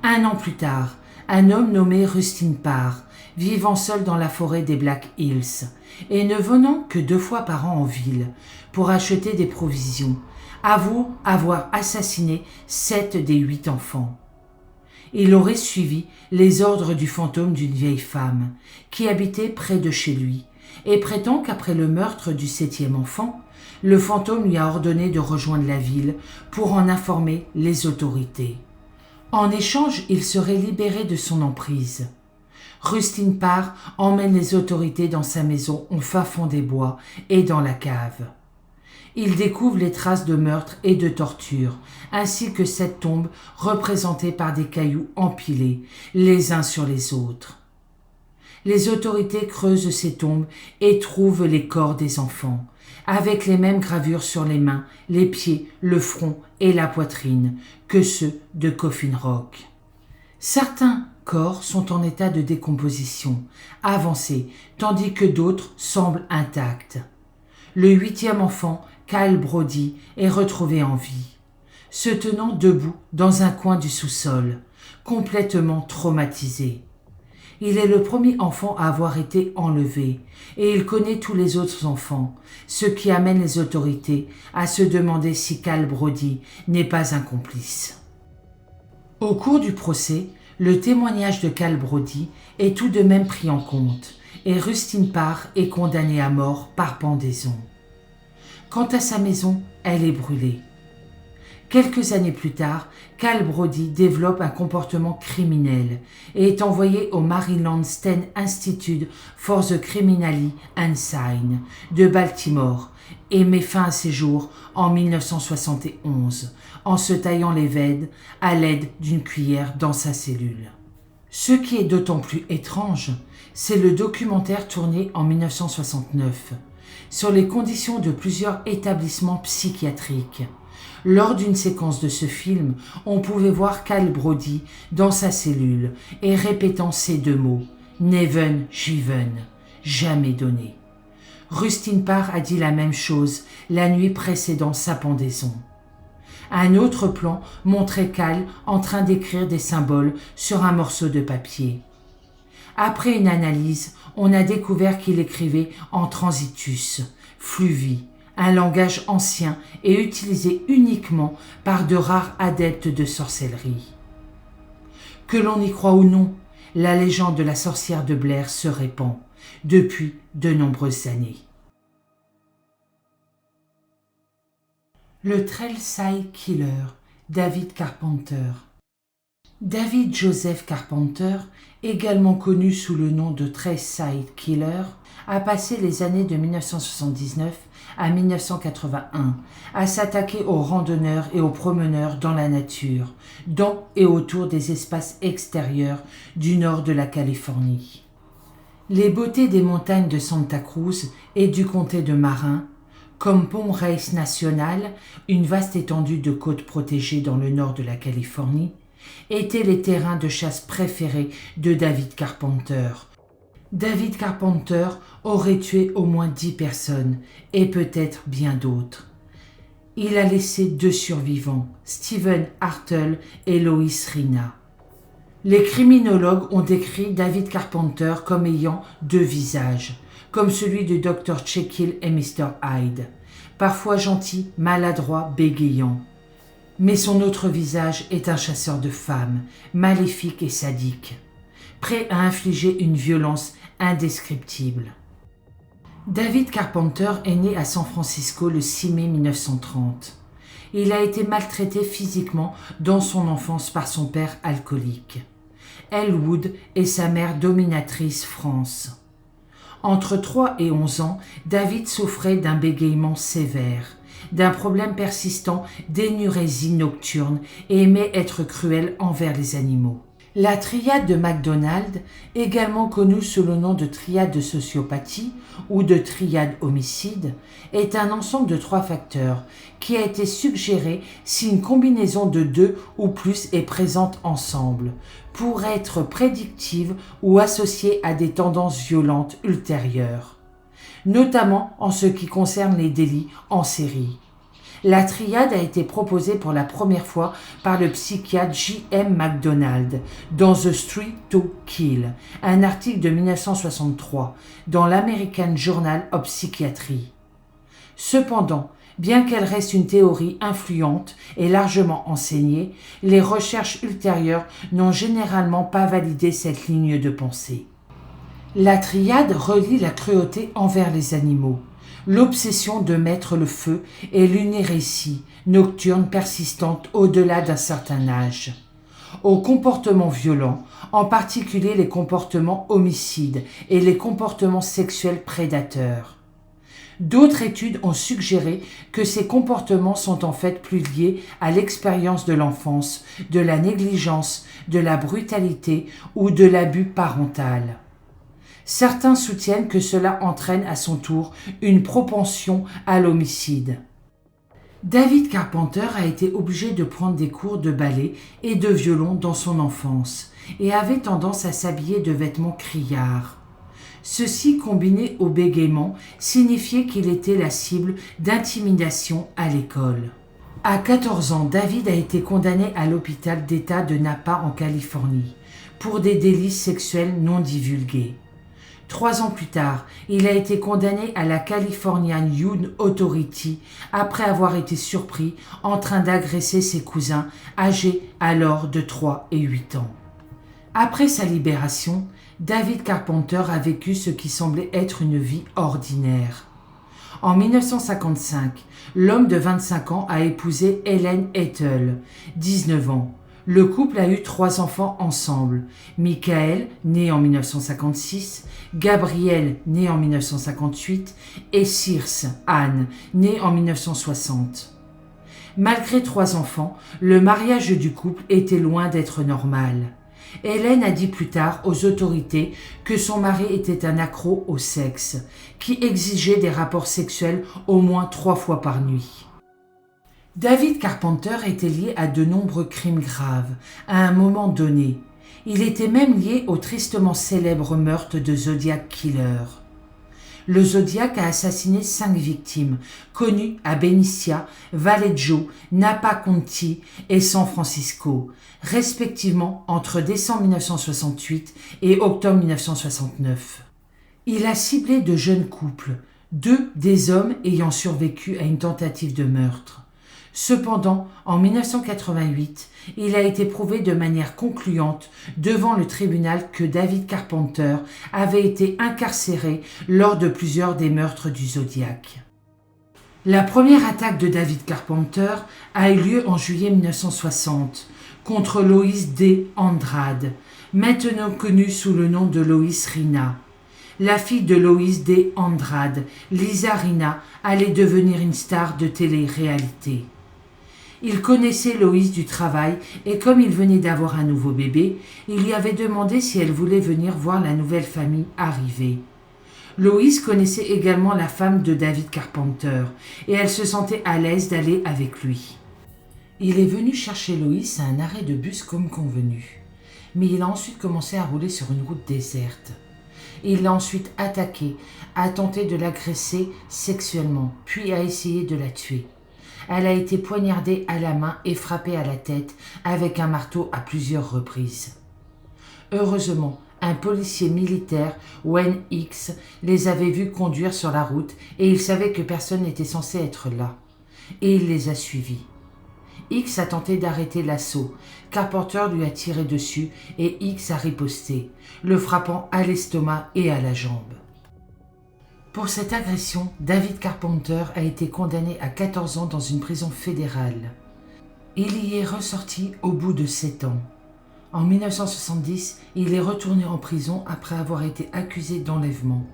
Speaker 1: 1 an plus tard, un homme nommé Rustin Parr, vivant seul dans la forêt des Black Hills et ne venant que 2 fois par an en ville pour acheter des provisions, avoue avoir assassiné 7 des 8 enfants. Il aurait suivi les ordres du fantôme d'une vieille femme qui habitait près de chez lui et prétend qu'après le meurtre du 7e enfant, le fantôme lui a ordonné de rejoindre la ville pour en informer les autorités. En échange, il serait libéré de son emprise. Rustin Parr emmène les autorités dans sa maison au fin fond des bois et dans la cave. Il découvre les traces de meurtre et de torture, ainsi que 7 tombes représentées par des cailloux empilés, les uns sur les autres. Les autorités creusent ces tombes et trouvent les corps des enfants, avec les mêmes gravures sur les mains, les pieds, le front et la poitrine que ceux de Coffin Rock. Certains corps sont en état de décomposition avancée, tandis que d'autres semblent intacts. Le 8e enfant, Kyle Brody, est retrouvé en vie, se tenant debout dans un coin du sous-sol, complètement traumatisé. Il est le premier enfant à avoir été enlevé et il connaît tous les autres enfants, ce qui amène les autorités à se demander si Kyle Brody n'est pas un complice. Au cours du procès, le témoignage de Kyle Brody est tout de même pris en compte et Rustin Parr est condamné à mort par pendaison. Quant à sa maison, elle est brûlée. Quelques années plus tard, Kyle Brody développe un comportement criminel et est envoyé au Maryland State Institute for the Criminally Insane de Baltimore et met fin à ses jours en 1971 en se taillant les veines à l'aide d'une cuillère dans sa cellule. Ce qui est d'autant plus étrange, c'est le documentaire tourné en 1969 sur les conditions de plusieurs établissements psychiatriques. Lors d'une séquence de ce film, on pouvait voir Kyle Brody dans sa cellule et répétant ces 2 mots « Never given », jamais donné. Rustin Parr a dit la même chose la nuit précédant sa pendaison. Un autre plan montrait Kyle en train d'écrire des symboles sur un morceau de papier. Après une analyse, on a découvert qu'il écrivait en transitus, fluvi, un langage ancien et utilisé uniquement par de rares adeptes de sorcellerie. Que l'on y croit ou non, la légende de la sorcière de Blair se répand depuis de nombreuses années. Le Trailside Killer, David Carpenter. David Joseph Carpenter, également connu sous le nom de Trace-Side Killer, a passé les années de 1979 à 1981 à s'attaquer aux randonneurs et aux promeneurs dans la nature, dans et autour des espaces extérieurs du nord de la Californie. Les beautés des montagnes de Santa Cruz et du comté de Marin, comme Palm Reyes National, une vaste étendue de côtes protégées dans le nord de la Californie, étaient les terrains de chasse préférés de David Carpenter. David Carpenter aurait tué au moins 10 personnes, et peut-être bien d'autres. Il a laissé 2 survivants, Stephen Hartle et Lois Rina. Les criminologues ont décrit David Carpenter comme ayant 2 visages, comme celui de Dr. Jekyll et Mr. Hyde, parfois gentil, maladroit, bégayant. Mais son autre visage est un chasseur de femmes, maléfique et sadique, prêt à infliger une violence indescriptible. David Carpenter est né à San Francisco le 6 mai 1930. Il a été maltraité physiquement dans son enfance par son père alcoolique, Elwood, et sa mère dominatrice France. Entre 3 et 11 ans, David souffrait d'un bégaiement sévère, d'un problème persistant d'énurésie nocturne et aimait être cruel envers les animaux. La triade de McDonald, également connue sous le nom de triade de sociopathie ou de triade homicide, est un ensemble de 3 facteurs qui a été suggéré si une combinaison de 2 ou plus est présente ensemble, pour être prédictive ou associée à des tendances violentes ultérieures, notamment en ce qui concerne les délits en série. La triade a été proposée pour la première fois par le psychiatre J.M. McDonald dans The Street to Kill, un article de 1963 dans l'American Journal of Psychiatry. Cependant, bien qu'elle reste une théorie influente et largement enseignée, les recherches ultérieures n'ont généralement pas validé cette ligne de pensée. La triade relie la cruauté envers les animaux, l'obsession de mettre le feu et l'inérésie nocturne persistante au-delà d'un certain âge, aux comportements violents, en particulier les comportements homicides et les comportements sexuels prédateurs. D'autres études ont suggéré que ces comportements sont en fait plus liés à l'expérience de l'enfance, de la négligence, de la brutalité ou de l'abus parental. Certains soutiennent que cela entraîne à son tour une propension à l'homicide. David Carpenter a été obligé de prendre des cours de ballet et de violon dans son enfance et avait tendance à s'habiller de vêtements criards. Ceci, combiné au bégaiement, signifiait qu'il était la cible d'intimidation à l'école. À 14 ans, David a été condamné à l'hôpital d'État de Napa en Californie pour des délits sexuels non divulgués. 3 ans plus tard, il a été condamné à la Californian Youth Authority après avoir été surpris en train d'agresser ses cousins âgés alors de 3 et 8 ans. Après sa libération, David Carpenter a vécu ce qui semblait être une vie ordinaire. En 1955, l'homme de 25 ans a épousé Helen Ethel, 19 ans. Le couple a eu 3 enfants ensemble, Michael, né en 1956, Gabriel, né en 1958, et Circe, Anne, née en 1960. Malgré 3 enfants, le mariage du couple était loin d'être normal. Hélène a dit plus tard aux autorités que son mari était un accro au sexe, qui exigeait des rapports sexuels au moins 3 fois par nuit. David Carpenter était lié à de nombreux crimes graves, à un moment donné. Il était même lié au tristement célèbre meurtre de Zodiac Killer. Le Zodiac a assassiné 5 victimes, connues à Benicia, Vallejo, Napa County et San Francisco, respectivement entre décembre 1968 et octobre 1969. Il a ciblé de jeunes couples, 2 des hommes ayant survécu à une tentative de meurtre. Cependant, en 1988, il a été prouvé de manière concluante devant le tribunal que David Carpenter avait été incarcéré lors de plusieurs des meurtres du Zodiac. La première attaque de David Carpenter a eu lieu en juillet 1960 contre Loïs D. Andrade, maintenant connue sous le nom de Loïs Rina. La fille de Loïs D. Andrade, Lisa Rina, allait devenir une star de télé-réalité. Il connaissait Loïs du travail et comme il venait d'avoir un nouveau bébé, il lui avait demandé si elle voulait venir voir la nouvelle famille arriver. Loïs connaissait également la femme de David Carpenter et elle se sentait à l'aise d'aller avec lui. Il est venu chercher Loïs à un arrêt de bus comme convenu, mais il a ensuite commencé à rouler sur une route déserte. Il l'a ensuite attaquée, a tenté de l'agresser sexuellement, puis a essayé de la tuer. Elle a été poignardée à la main et frappée à la tête avec un marteau à plusieurs reprises. Heureusement, un policier militaire, Wayne X, les avait vus conduire sur la route et il savait que personne n'était censé être là. Et il les a suivis. X a tenté d'arrêter l'assaut. Carpenter lui a tiré dessus et X a riposté, le frappant à l'estomac et à la jambe. Pour cette agression, David Carpenter a été condamné à 14 ans dans une prison fédérale. Il y est ressorti au bout de 7 ans. En 1970, il est retourné en prison après avoir été accusé d'enlèvement.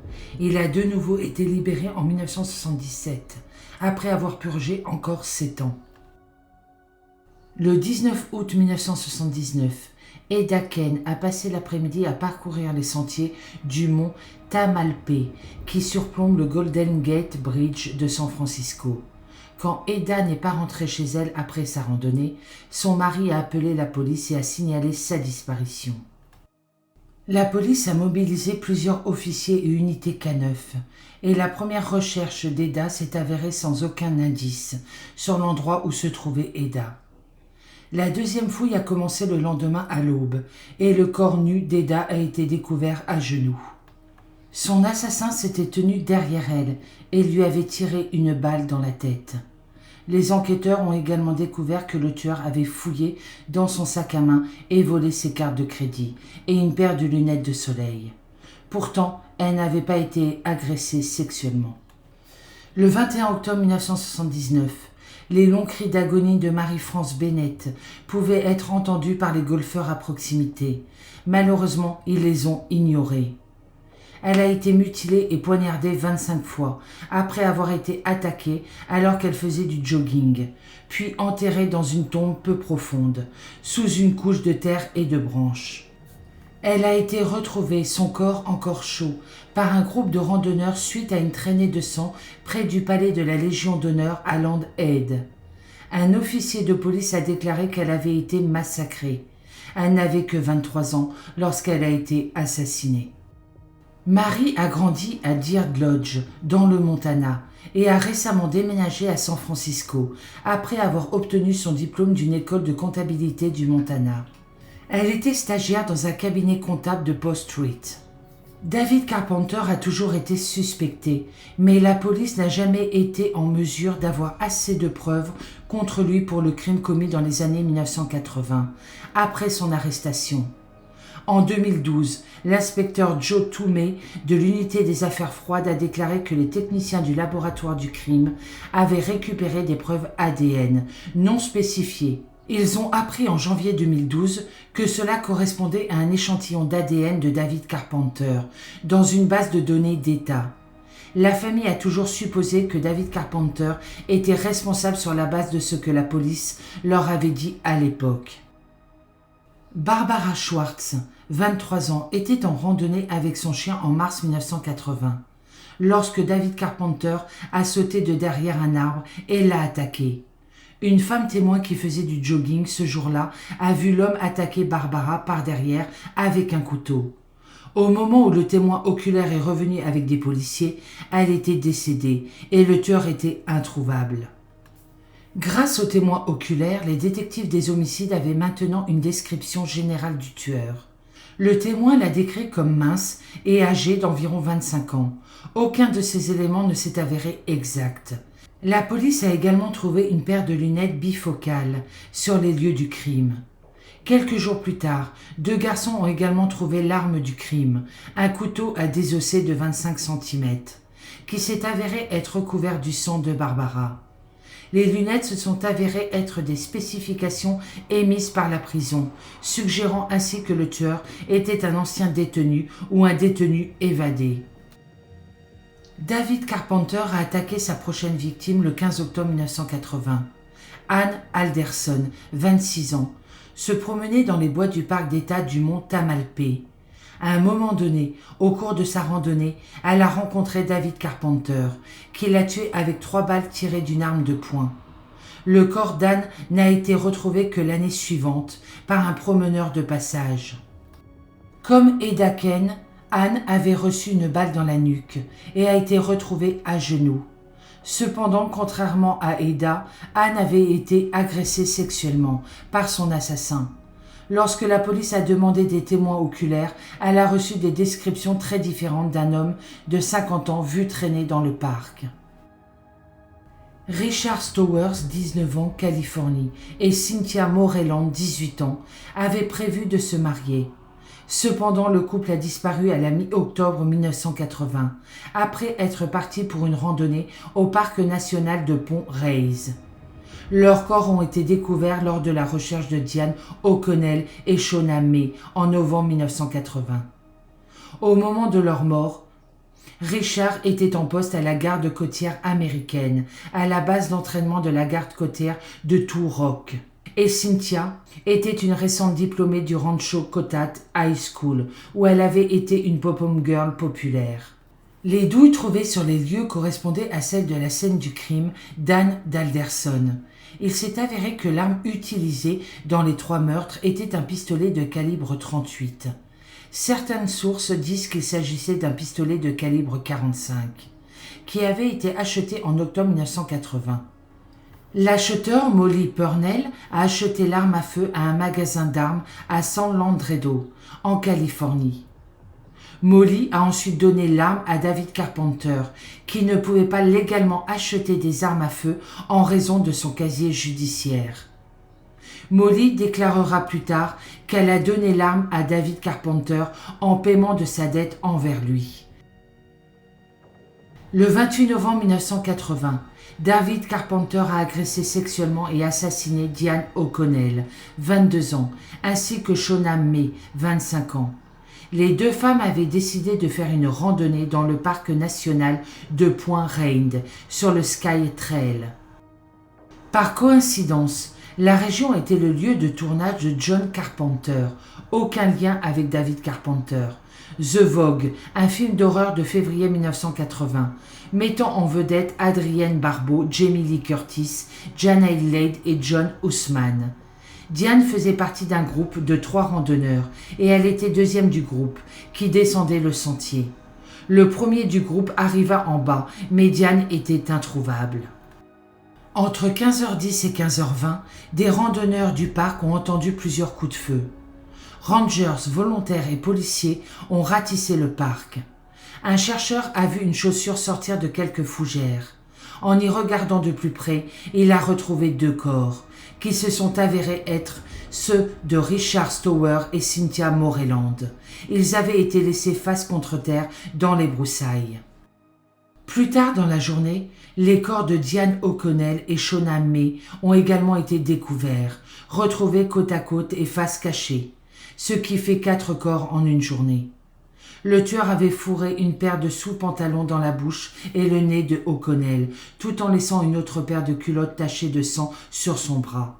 Speaker 1: Il a de nouveau été libéré en 1977, après avoir purgé encore 7 ans. Le 19 août 1979, Eda Kane a passé l'après-midi à parcourir les sentiers du mont Tamalpais qui surplombe le Golden Gate Bridge de San Francisco. Quand Eda n'est pas rentrée chez elle après sa randonnée, son mari a appelé la police et a signalé sa disparition. La police a mobilisé plusieurs officiers et unités K9 et la première recherche d'Eda s'est avérée sans aucun indice sur l'endroit où se trouvait Eda. La deuxième fouille a commencé le lendemain à l'aube et le corps nu d'Eda a été découvert à genoux. Son assassin s'était tenu derrière elle et lui avait tiré une balle dans la tête. Les enquêteurs ont également découvert que le tueur avait fouillé dans son sac à main et volé ses cartes de crédit et une paire de lunettes de soleil. Pourtant, elle n'avait pas été agressée sexuellement. Le 21 octobre 1979, les longs cris d'agonie de Marie-France Bennett pouvaient être entendus par les golfeurs à proximité. Malheureusement, ils les ont ignorés. Elle a été mutilée et poignardée 25 fois, après avoir été attaquée alors qu'elle faisait du jogging, puis enterrée dans une tombe peu profonde, sous une couche de terre et de branches. Elle a été retrouvée, son corps encore chaud, par un groupe de randonneurs suite à une traînée de sang près du palais de la Légion d'honneur à Land Head. Un officier de police a déclaré qu'elle avait été massacrée. Elle n'avait que 23 ans lorsqu'elle a été assassinée. Marie a grandi à Deer Lodge, dans le Montana, et a récemment déménagé à San Francisco, après avoir obtenu son diplôme d'une école de comptabilité du Montana. Elle était stagiaire dans un cabinet comptable de Post Street. David Carpenter a toujours été suspecté, mais la police n'a jamais été en mesure d'avoir assez de preuves contre lui pour le crime commis dans les années 1980, après son arrestation. En 2012, l'inspecteur Joe Toomey de l'unité des affaires froides a déclaré que les techniciens du laboratoire du crime avaient récupéré des preuves ADN non spécifiées. Ils ont appris en janvier 2012 que cela correspondait à un échantillon d'ADN de David Carpenter dans une base de données d'État. La famille a toujours supposé que David Carpenter était responsable sur la base de ce que la police leur avait dit à l'époque. Barbara Schwartz, 23 ans, était en randonnée avec son chien en mars 1980, lorsque David Carpenter a sauté de derrière un arbre et l'a attaqué. Une femme témoin qui faisait du jogging ce jour-là a vu l'homme attaquer Barbara par derrière avec un couteau. Au moment où le témoin oculaire est revenu avec des policiers, elle était décédée et le tueur était introuvable. Grâce aux témoins oculaires, les détectives des homicides avaient maintenant une description générale du tueur. Le témoin l'a décrit comme mince et âgé d'environ 25 ans. Aucun de ces éléments ne s'est avéré exact. La police a également trouvé une paire de lunettes bifocales sur les lieux du crime. Quelques jours plus tard, 2 garçons ont également trouvé l'arme du crime, un couteau à désosser de 25 cm, qui s'est avéré être recouvert du sang de Barbara. Les lunettes se sont avérées être des spécifications émises par la prison, suggérant ainsi que le tueur était un ancien détenu ou un détenu évadé. David Carpenter a attaqué sa prochaine victime le 15 octobre 1980. Anne Alderson, 26 ans, se promenait dans les bois du parc d'État du mont Tamalpais. À un moment donné, au cours de sa randonnée, elle a rencontré David Carpenter, qui l'a tué avec 3 balles tirées d'une arme de poing. Le corps d'Anne n'a été retrouvé que l'année suivante par un promeneur de passage. Comme Eda Kane, Anne avait reçu une balle dans la nuque et a été retrouvée à genoux. Cependant, contrairement à Eda, Anne avait été agressée sexuellement par son assassin. Lorsque la police a demandé des témoins oculaires, elle a reçu des descriptions très différentes d'un homme de 50 ans vu traîner dans le parc. Richard Stowers, 19 ans, Californie, et Cynthia Moreland, 18 ans, avaient prévu de se marier. Cependant, le couple a disparu à la mi-octobre 1980, après être parti pour une randonnée au parc national de Pont Reyes. Leurs corps ont été découverts lors de la recherche de Diane O'Connell et Shona May en novembre 1980. Au moment de leur mort, Richard était en poste à la garde côtière américaine, à la base d'entraînement de la garde côtière de Turok. Et Cynthia était une récente diplômée du Rancho Cotat High School, où elle avait été une pom-pom girl populaire. Les douilles trouvées sur les lieux correspondaient à celles de la scène du crime d'Anne d'Alderson. Il s'est avéré que l'arme utilisée dans les 3 meurtres était un pistolet de calibre 38. Certaines sources disent qu'il s'agissait d'un pistolet de calibre 45, qui avait été acheté en octobre 1980. L'acheteur, Molly Purnell, a acheté l'arme à feu à un magasin d'armes à San Landredo, en Californie. Molly a ensuite donné l'arme à David Carpenter, qui ne pouvait pas légalement acheter des armes à feu en raison de son casier judiciaire. Molly déclarera plus tard qu'elle a donné l'arme à David Carpenter en paiement de sa dette envers lui. Le 28 novembre 1980, David Carpenter a agressé sexuellement et assassiné Diane O'Connell, 22 ans, ainsi que Shona May, 25 ans. Les 2 femmes avaient décidé de faire une randonnée dans le parc national de Point Reyes, sur le Sky Trail. Par coïncidence, la région était le lieu de tournage de John Carpenter, aucun lien avec David Carpenter. The Vogue, un film d'horreur de février 1980, mettant en vedette Adrienne Barbeau, Jamie Lee Curtis, Jana Adelaide et John Houseman. Diane faisait partie d'un groupe de 3 randonneurs et elle était deuxième du groupe, qui descendait le sentier. Le premier du groupe arriva en bas, mais Diane était introuvable. Entre 15h10 et 15h20, des randonneurs du parc ont entendu plusieurs coups de feu. Rangers, volontaires et policiers ont ratissé le parc. Un chercheur a vu une chaussure sortir de quelques fougères. En y regardant de plus près, il a retrouvé 2 corps, qui se sont avérés être ceux de Richard Stower et Cynthia Moreland. Ils avaient été laissés face contre terre dans les broussailles. Plus tard dans la journée, les corps de Diane O'Connell et Shona May ont également été découverts, retrouvés côte à côte et face cachée, ce qui fait 4 corps en une journée. Le tueur avait fourré une paire de sous-pantalons dans la bouche et le nez de O'Connell, tout en laissant une autre paire de culottes tachées de sang sur son bras.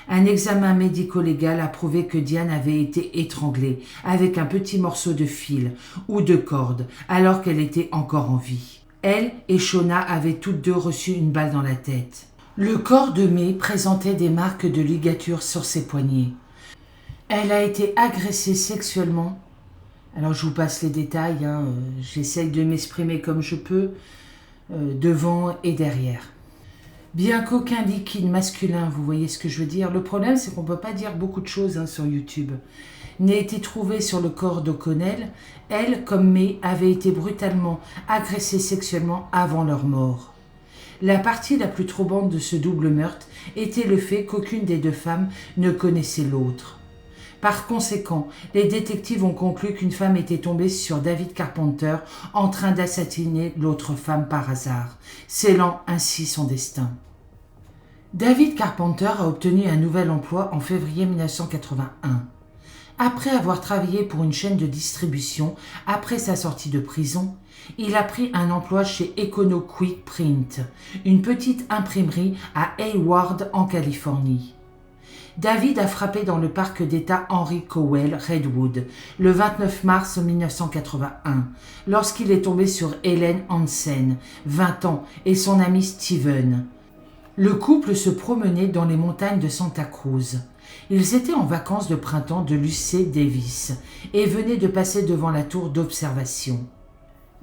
Speaker 1: Un examen médico-légal a prouvé que Diane avait été étranglée avec un petit morceau de fil ou de corde alors qu'elle était encore en vie. Elle et Shona avaient toutes 2 reçu une balle dans la tête. Le corps de May présentait des marques de ligature sur ses poignets. Elle a été agressée sexuellement. Alors je vous passe les détails, j'essaye de m'exprimer comme je peux, devant et derrière. Bien qu'aucun liquide masculin, vous voyez ce que je veux dire, le problème c'est qu'on ne peut pas dire beaucoup de choses sur YouTube, n'ait été trouvé sur le corps d'O'Connell. Elle, comme May, avait été brutalement agressée sexuellement avant leur mort. La partie la plus troublante de ce double meurtre était le fait qu'aucune des 2 femmes ne connaissait l'autre. Par conséquent, les détectives ont conclu qu'une femme était tombée sur David Carpenter en train d'assassiner l'autre femme par hasard, scellant ainsi son destin. David Carpenter a obtenu un nouvel emploi en février 1981. Après avoir travaillé pour une chaîne de distribution après sa sortie de prison, il a pris un emploi chez EconoQuick Print, une petite imprimerie à Hayward en Californie. David a frappé dans le parc d'État Henry Cowell Redwood le 29 mars 1981 lorsqu'il est tombé sur Helen Hansen, 20 ans, et son ami Steven. Le couple se promenait dans les montagnes de Santa Cruz. Ils étaient en vacances de printemps de l'UC Davis et venaient de passer devant la tour d'observation.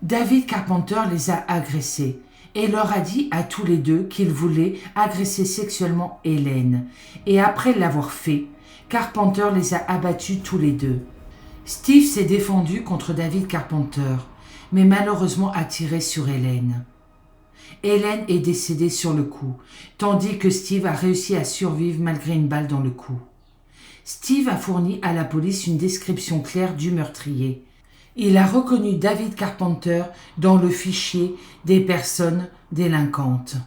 Speaker 1: David Carpenter les a agressés et leur a dit à tous les deux qu'il voulait agresser sexuellement Hélène. Et après l'avoir fait, Carpenter les a abattus tous les deux. Steve s'est défendu contre David Carpenter, mais malheureusement a tiré sur Hélène. Hélène est décédée sur le coup, tandis que Steve a réussi à survivre malgré une balle dans le cou. Steve a fourni à la police une description claire du meurtrier. Il a reconnu David Carpenter dans le fichier des personnes délinquantes.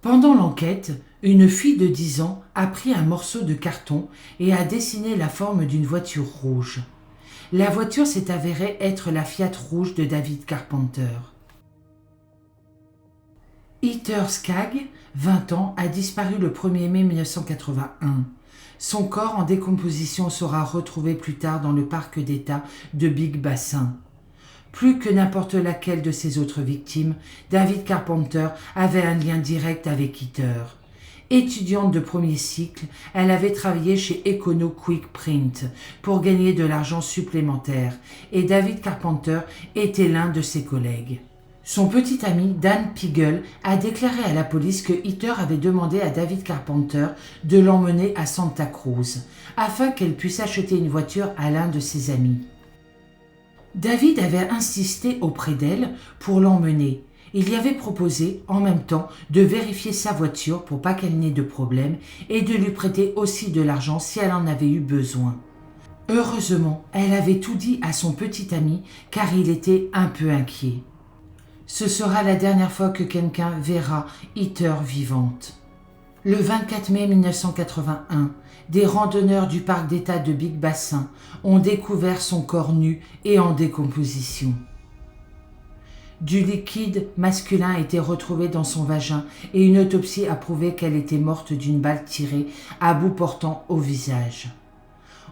Speaker 1: Pendant l'enquête, une fille de 10 ans a pris un morceau de carton et a dessiné la forme d'une voiture rouge. La voiture s'est avérée être la Fiat rouge de David Carpenter. Heather Skaggs, 20 ans, a disparu le 1er mai 1981. Son corps en décomposition sera retrouvé plus tard dans le parc d'État de Big Basin. Plus que n'importe laquelle de ses autres victimes, David Carpenter avait un lien direct avec Heather. Étudiante de premier cycle, elle avait travaillé chez EconoQuick Print pour gagner de l'argent supplémentaire et David Carpenter était l'un de ses collègues. Son petit ami Dan Pigel a déclaré à la police que Heather avait demandé à David Carpenter de l'emmener à Santa Cruz afin qu'elle puisse acheter une voiture à l'un de ses amis. David avait insisté auprès d'elle pour l'emmener. Il y avait proposé en même temps de vérifier sa voiture pour pas qu'elle n'ait de problème et de lui prêter aussi de l'argent si elle en avait eu besoin. Heureusement, elle avait tout dit à son petit ami car il était un peu inquiet. Ce sera la dernière fois que quelqu'un verra Heather vivante. Le 24 mai 1981, des randonneurs du parc d'État de Big Basin ont découvert son corps nu et en décomposition. Du liquide masculin a été retrouvé dans son vagin et une autopsie a prouvé qu'elle était morte d'une balle tirée à bout portant au visage.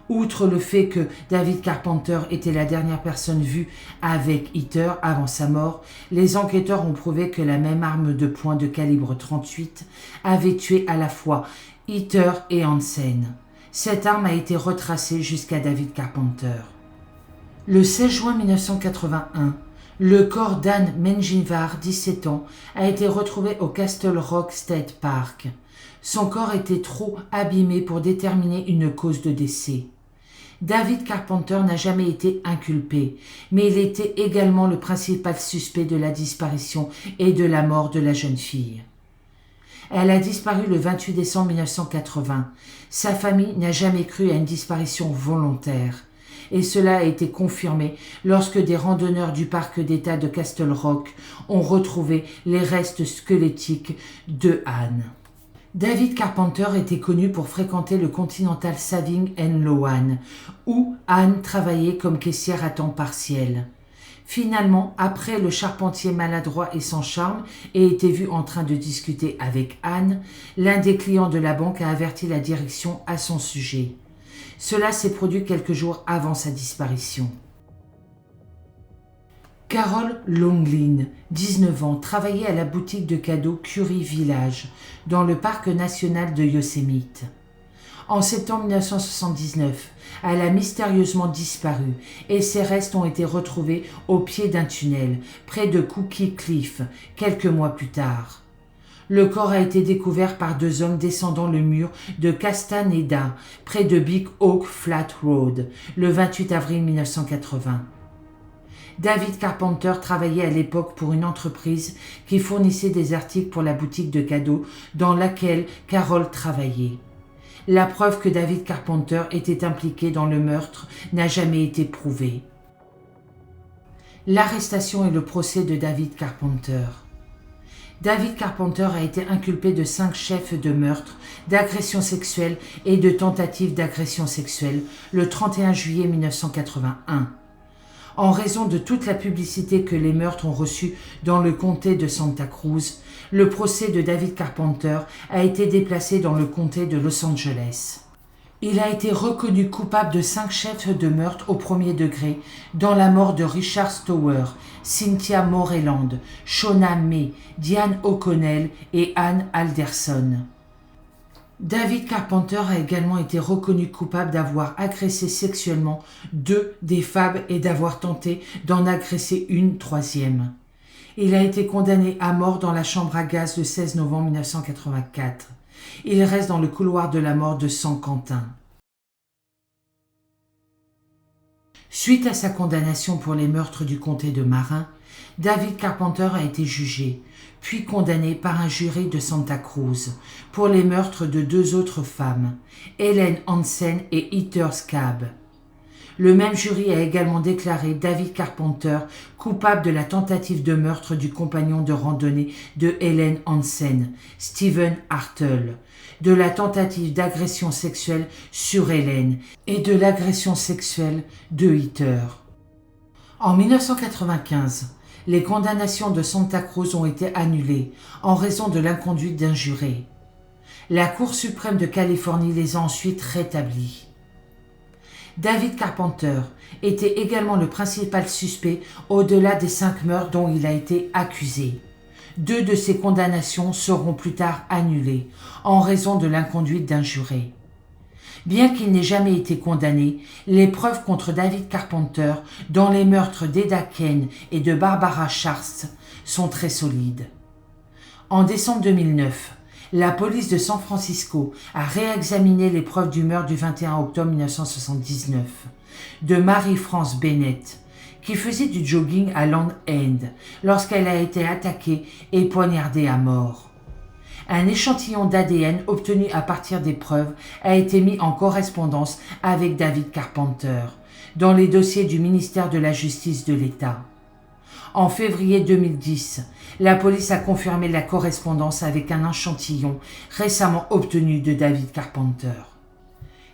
Speaker 1: Outre le fait que David Carpenter était la dernière personne vue avec Heather avant sa mort, les enquêteurs ont prouvé que la même arme de poing de calibre 38 avait tué à la fois Heather et Hansen. Cette arme a été retracée jusqu'à David Carpenter. Le 16 juin 1981, le corps d'Anne Menjivar, 17 ans, a été retrouvé au Castle Rock State Park. Son corps était trop abîmé pour déterminer une cause de décès. David Carpenter n'a jamais été inculpé, mais il était également le principal suspect de la disparition et de la mort de la jeune fille. Elle a disparu le 28 décembre 1980. Sa famille n'a jamais cru à une disparition volontaire. Et cela a été confirmé lorsque des randonneurs du parc d'État de Castle Rock ont retrouvé les restes squelettiques de Anne. David Carpenter était connu pour fréquenter le Continental Saving & Loan, où Anne travaillait comme caissière à temps partiel. Finalement, après le charpentier maladroit et sans charme ait été vu en train de discuter avec Anne, l'un des clients de la banque a averti la direction à son sujet. Cela s'est produit quelques jours avant sa disparition. Carol Longlin, 19 ans, travaillait à la boutique de cadeaux Curry Village, dans le parc national de Yosemite. En septembre 1979, elle a mystérieusement disparu et ses restes ont été retrouvés au pied d'un tunnel, près de Cookie Cliff, quelques mois plus tard. Le corps a été découvert par 2 hommes descendant le mur de Castaneda, près de Big Oak Flat Road, le 28 avril 1980. David Carpenter travaillait à l'époque pour une entreprise qui fournissait des articles pour la boutique de cadeaux dans laquelle Carol travaillait. La preuve que David Carpenter était impliqué dans le meurtre n'a jamais été prouvée. L'arrestation et le procès de David Carpenter. David Carpenter a été inculpé de 5 chefs de meurtre, d'agression sexuelle et de tentative d'agression sexuelle le 31 juillet 1981. En raison de toute la publicité que les meurtres ont reçue dans le comté de Santa Cruz, le procès de David Carpenter a été déplacé dans le comté de Los Angeles. Il a été reconnu coupable de 5 chefs de meurtre au premier degré dans la mort de Richard Stower, Cynthia Moreland, Shona May, Diane O'Connell et Ann Alderson. David Carpenter a également été reconnu coupable d'avoir agressé sexuellement 2 des femmes et d'avoir tenté d'en agresser une 3e. Il a été condamné à mort dans la chambre à gaz le 16 novembre 1984. Il reste dans le couloir de la mort de San Quentin. Suite à sa condamnation pour les meurtres du comté de Marin, David Carpenter a été jugé, puis condamné par un jury de Santa Cruz pour les meurtres de 2 autres femmes, Helen Hansen et Heather Scabb. Le même jury a également déclaré David Carpenter coupable de la tentative de meurtre du compagnon de randonnée de Helen Hansen, Stephen Hartle, de la tentative d'agression sexuelle sur Helen et de l'agression sexuelle de Heather. En 1995, les condamnations de Santa Cruz ont été annulées en raison de l'inconduite d'un juré. La Cour suprême de Californie les a ensuite rétablies. David Carpenter était également le principal suspect au-delà des 5 meurtres dont il a été accusé. 2 de ces condamnations seront plus tard annulées en raison de l'inconduite d'un juré. Bien qu'il n'ait jamais été condamné, les preuves contre David Carpenter dans les meurtres d'Eda Kane et de Barbara Schartz sont très solides. En décembre 2009, la police de San Francisco a réexaminé les preuves du meurtre du 21 octobre 1979 de Mary-France Bennett, qui faisait du jogging à Land End lorsqu'elle a été attaquée et poignardée à mort. Un échantillon d'ADN obtenu à partir des preuves a été mis en correspondance avec David Carpenter dans les dossiers du ministère de la Justice de l'État. En février 2010, la police a confirmé la correspondance avec un échantillon récemment obtenu de David Carpenter.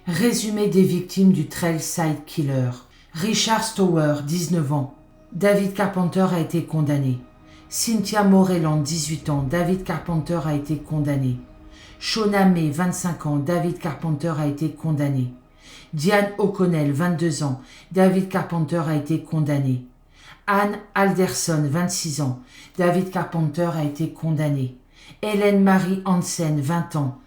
Speaker 1: Résumé des victimes du Trailside Killer. Richard Stower, 19 ans. David Carpenter a été condamné. Cynthia Moreland, 18 ans. David Carpenter a été condamné. Shona May, 25 ans. David Carpenter a été condamné. Diane O'Connell, 22 ans. David Carpenter a été condamné. Ann Alderson, 26 ans. David Carpenter a été condamné. Helen Marie Hansen, 20 ans.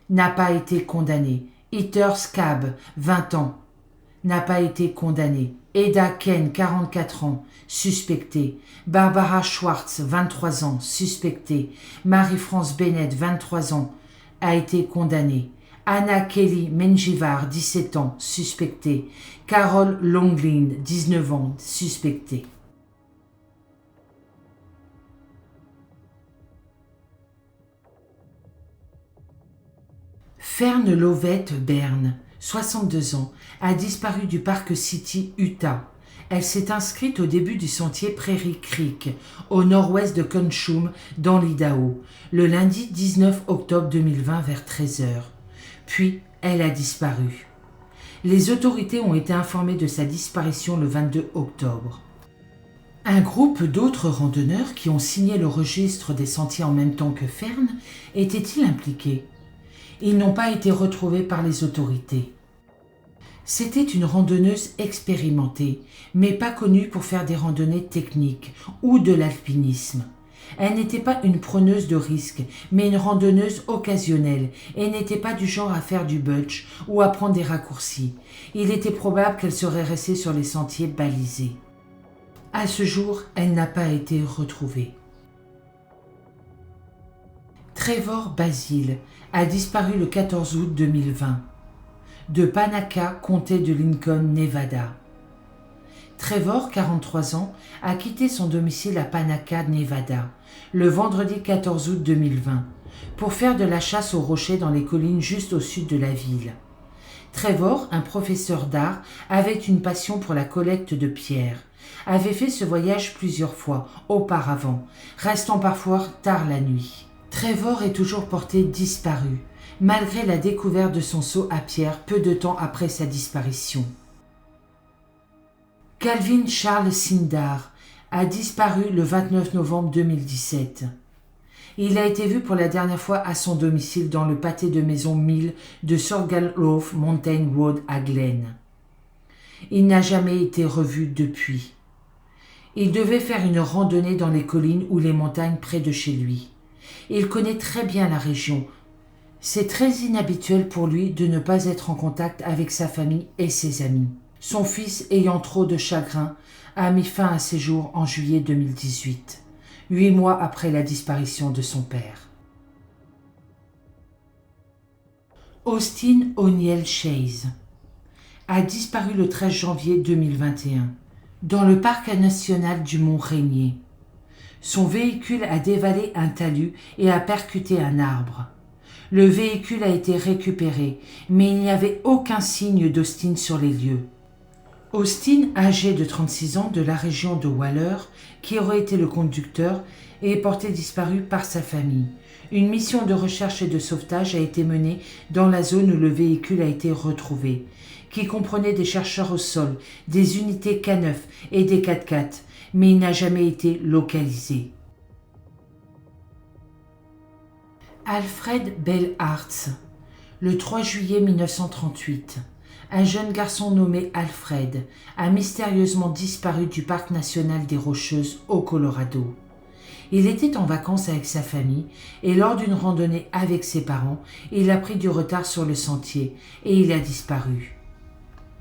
Speaker 1: N'a pas été condamnée. Heather Scabb, 20 ans. N'a pas été condamnée. Eda Kane, 44 ans, suspectée. Barbara Schwartz, 23 ans, suspectée. Mary-France Bennett, 23 ans, a été condamnée. Anna Kelly Menjivar, 17 ans, suspectée. Carol Longlin, 19 ans, suspectée. Fern Lovett Byrne, 62 ans, a disparu du Park City, Utah. Elle s'est inscrite au début du sentier Prairie Creek, au nord-ouest de Conshoom, dans l'Idaho, le lundi 19 octobre 2020 vers 13h. Puis, elle a disparu. Les autorités ont été informées de sa disparition le 22 octobre. Un groupe d'autres randonneurs qui ont signé le registre des sentiers en même temps que Fern était-il impliqué? Ils n'ont pas été retrouvés par les autorités. C'était une randonneuse expérimentée, mais pas connue pour faire des randonnées techniques ou de l'alpinisme. Elle n'était pas une preneuse de risque, mais une randonneuse occasionnelle et n'était pas du genre à faire du butch ou à prendre des raccourcis. Il était probable qu'elle serait restée sur les sentiers balisés. À ce jour, elle n'a pas été retrouvée. Trevor Basile a disparu le 14 août 2020 de Panaca, comté de Lincoln, Nevada. Trevor, 43 ans, a quitté son domicile à Panaca, Nevada, le vendredi 14 août 2020, pour faire de la chasse aux rochers dans les collines juste au sud de la ville. Trevor, un professeur d'art, avait une passion pour la collecte de pierres, avait fait ce voyage plusieurs fois auparavant, restant parfois tard la nuit. Trevor est toujours porté disparu, malgré la découverte de son seau à pierre peu de temps après sa disparition. Calvin Charles Sindar a disparu le 29 novembre 2017. Il a été vu pour la dernière fois à son domicile dans le pâté de maison 1000 de Sugarloaf Mountain Road à Glen. Il n'a jamais été revu depuis. Il devait faire une randonnée dans les collines ou les montagnes près de chez lui. Il connaît très bien la région. C'est très inhabituel pour lui de ne pas être en contact avec sa famille et ses amis. Son fils, ayant trop de chagrin, a mis fin à ses jours en juillet 2018, 8 mois après la disparition de son père. Austin O'Neill Chase a disparu le 13 janvier 2021 dans le parc national du Mont Rainier. Son véhicule a dévalé un talus et a percuté un arbre. Le véhicule a été récupéré, mais il n'y avait aucun signe d'Austin sur les lieux. Austin, âgé de 36 ans, de la région de Waller, qui aurait été le conducteur, est porté disparu par sa famille. Une mission de recherche et de sauvetage a été menée dans la zone où le véhicule a été retrouvé, qui comprenait des chercheurs au sol, des unités K9 et des 4x4, mais il n'a jamais été localisé. Alfred Bell Hartz, le 3 juillet 1938, un jeune garçon nommé Alfred a mystérieusement disparu du parc national des Rocheuses au Colorado. Il était en vacances avec sa famille et lors d'une randonnée avec ses parents, il a pris du retard sur le sentier et il a disparu.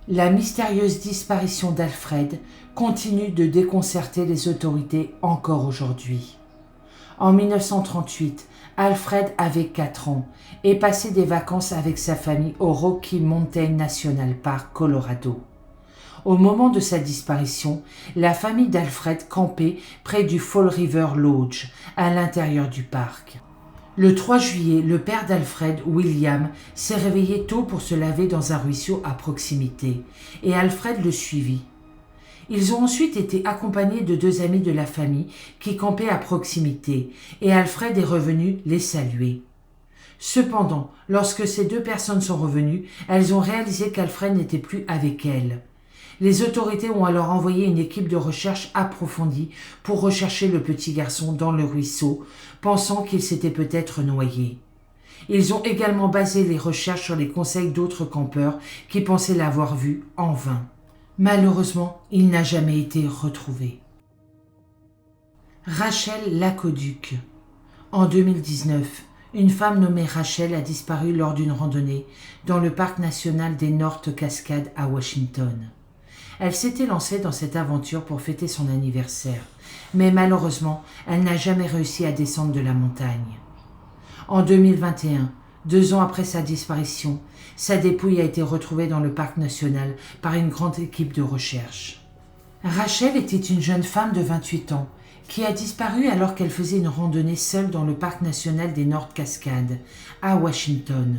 Speaker 1: La mystérieuse disparition d'Alfred continue de déconcerter les autorités encore aujourd'hui. En 1938, Alfred avait 4 ans et passait des vacances avec sa famille au Rocky Mountain National Park, Colorado. Au moment de sa disparition, la famille d'Alfred campait près du Fall River Lodge, à l'intérieur du parc. Le 3 juillet, le père d'Alfred, William, s'est réveillé tôt pour se laver dans un ruisseau à proximité, et Alfred le suivit. Ils ont ensuite été accompagnés de 2 amis de la famille qui campaient à proximité, et Alfred est revenu les saluer. Cependant, lorsque ces 2 personnes sont revenues, elles ont réalisé qu'Alfred n'était plus avec elles. Les autorités ont alors envoyé une équipe de recherche approfondie pour rechercher le petit garçon dans le ruisseau, pensant qu'il s'était peut-être noyé. Ils ont également basé les recherches sur les conseils d'autres campeurs qui pensaient l'avoir vu en vain. Malheureusement, il n'a jamais été retrouvé. Rachel Lacoduc. En 2019, une femme nommée Rachel a disparu lors d'une randonnée dans le parc national des North Cascades à Washington. Elle s'était lancée dans cette aventure pour fêter son anniversaire, mais malheureusement, elle n'a jamais réussi à descendre de la montagne. En 2021, 2 ans après sa disparition, sa dépouille a été retrouvée dans le parc national par une grande équipe de recherche. Rachel était une jeune femme de 28 ans qui a disparu alors qu'elle faisait une randonnée seule dans le parc national des North Cascades à Washington.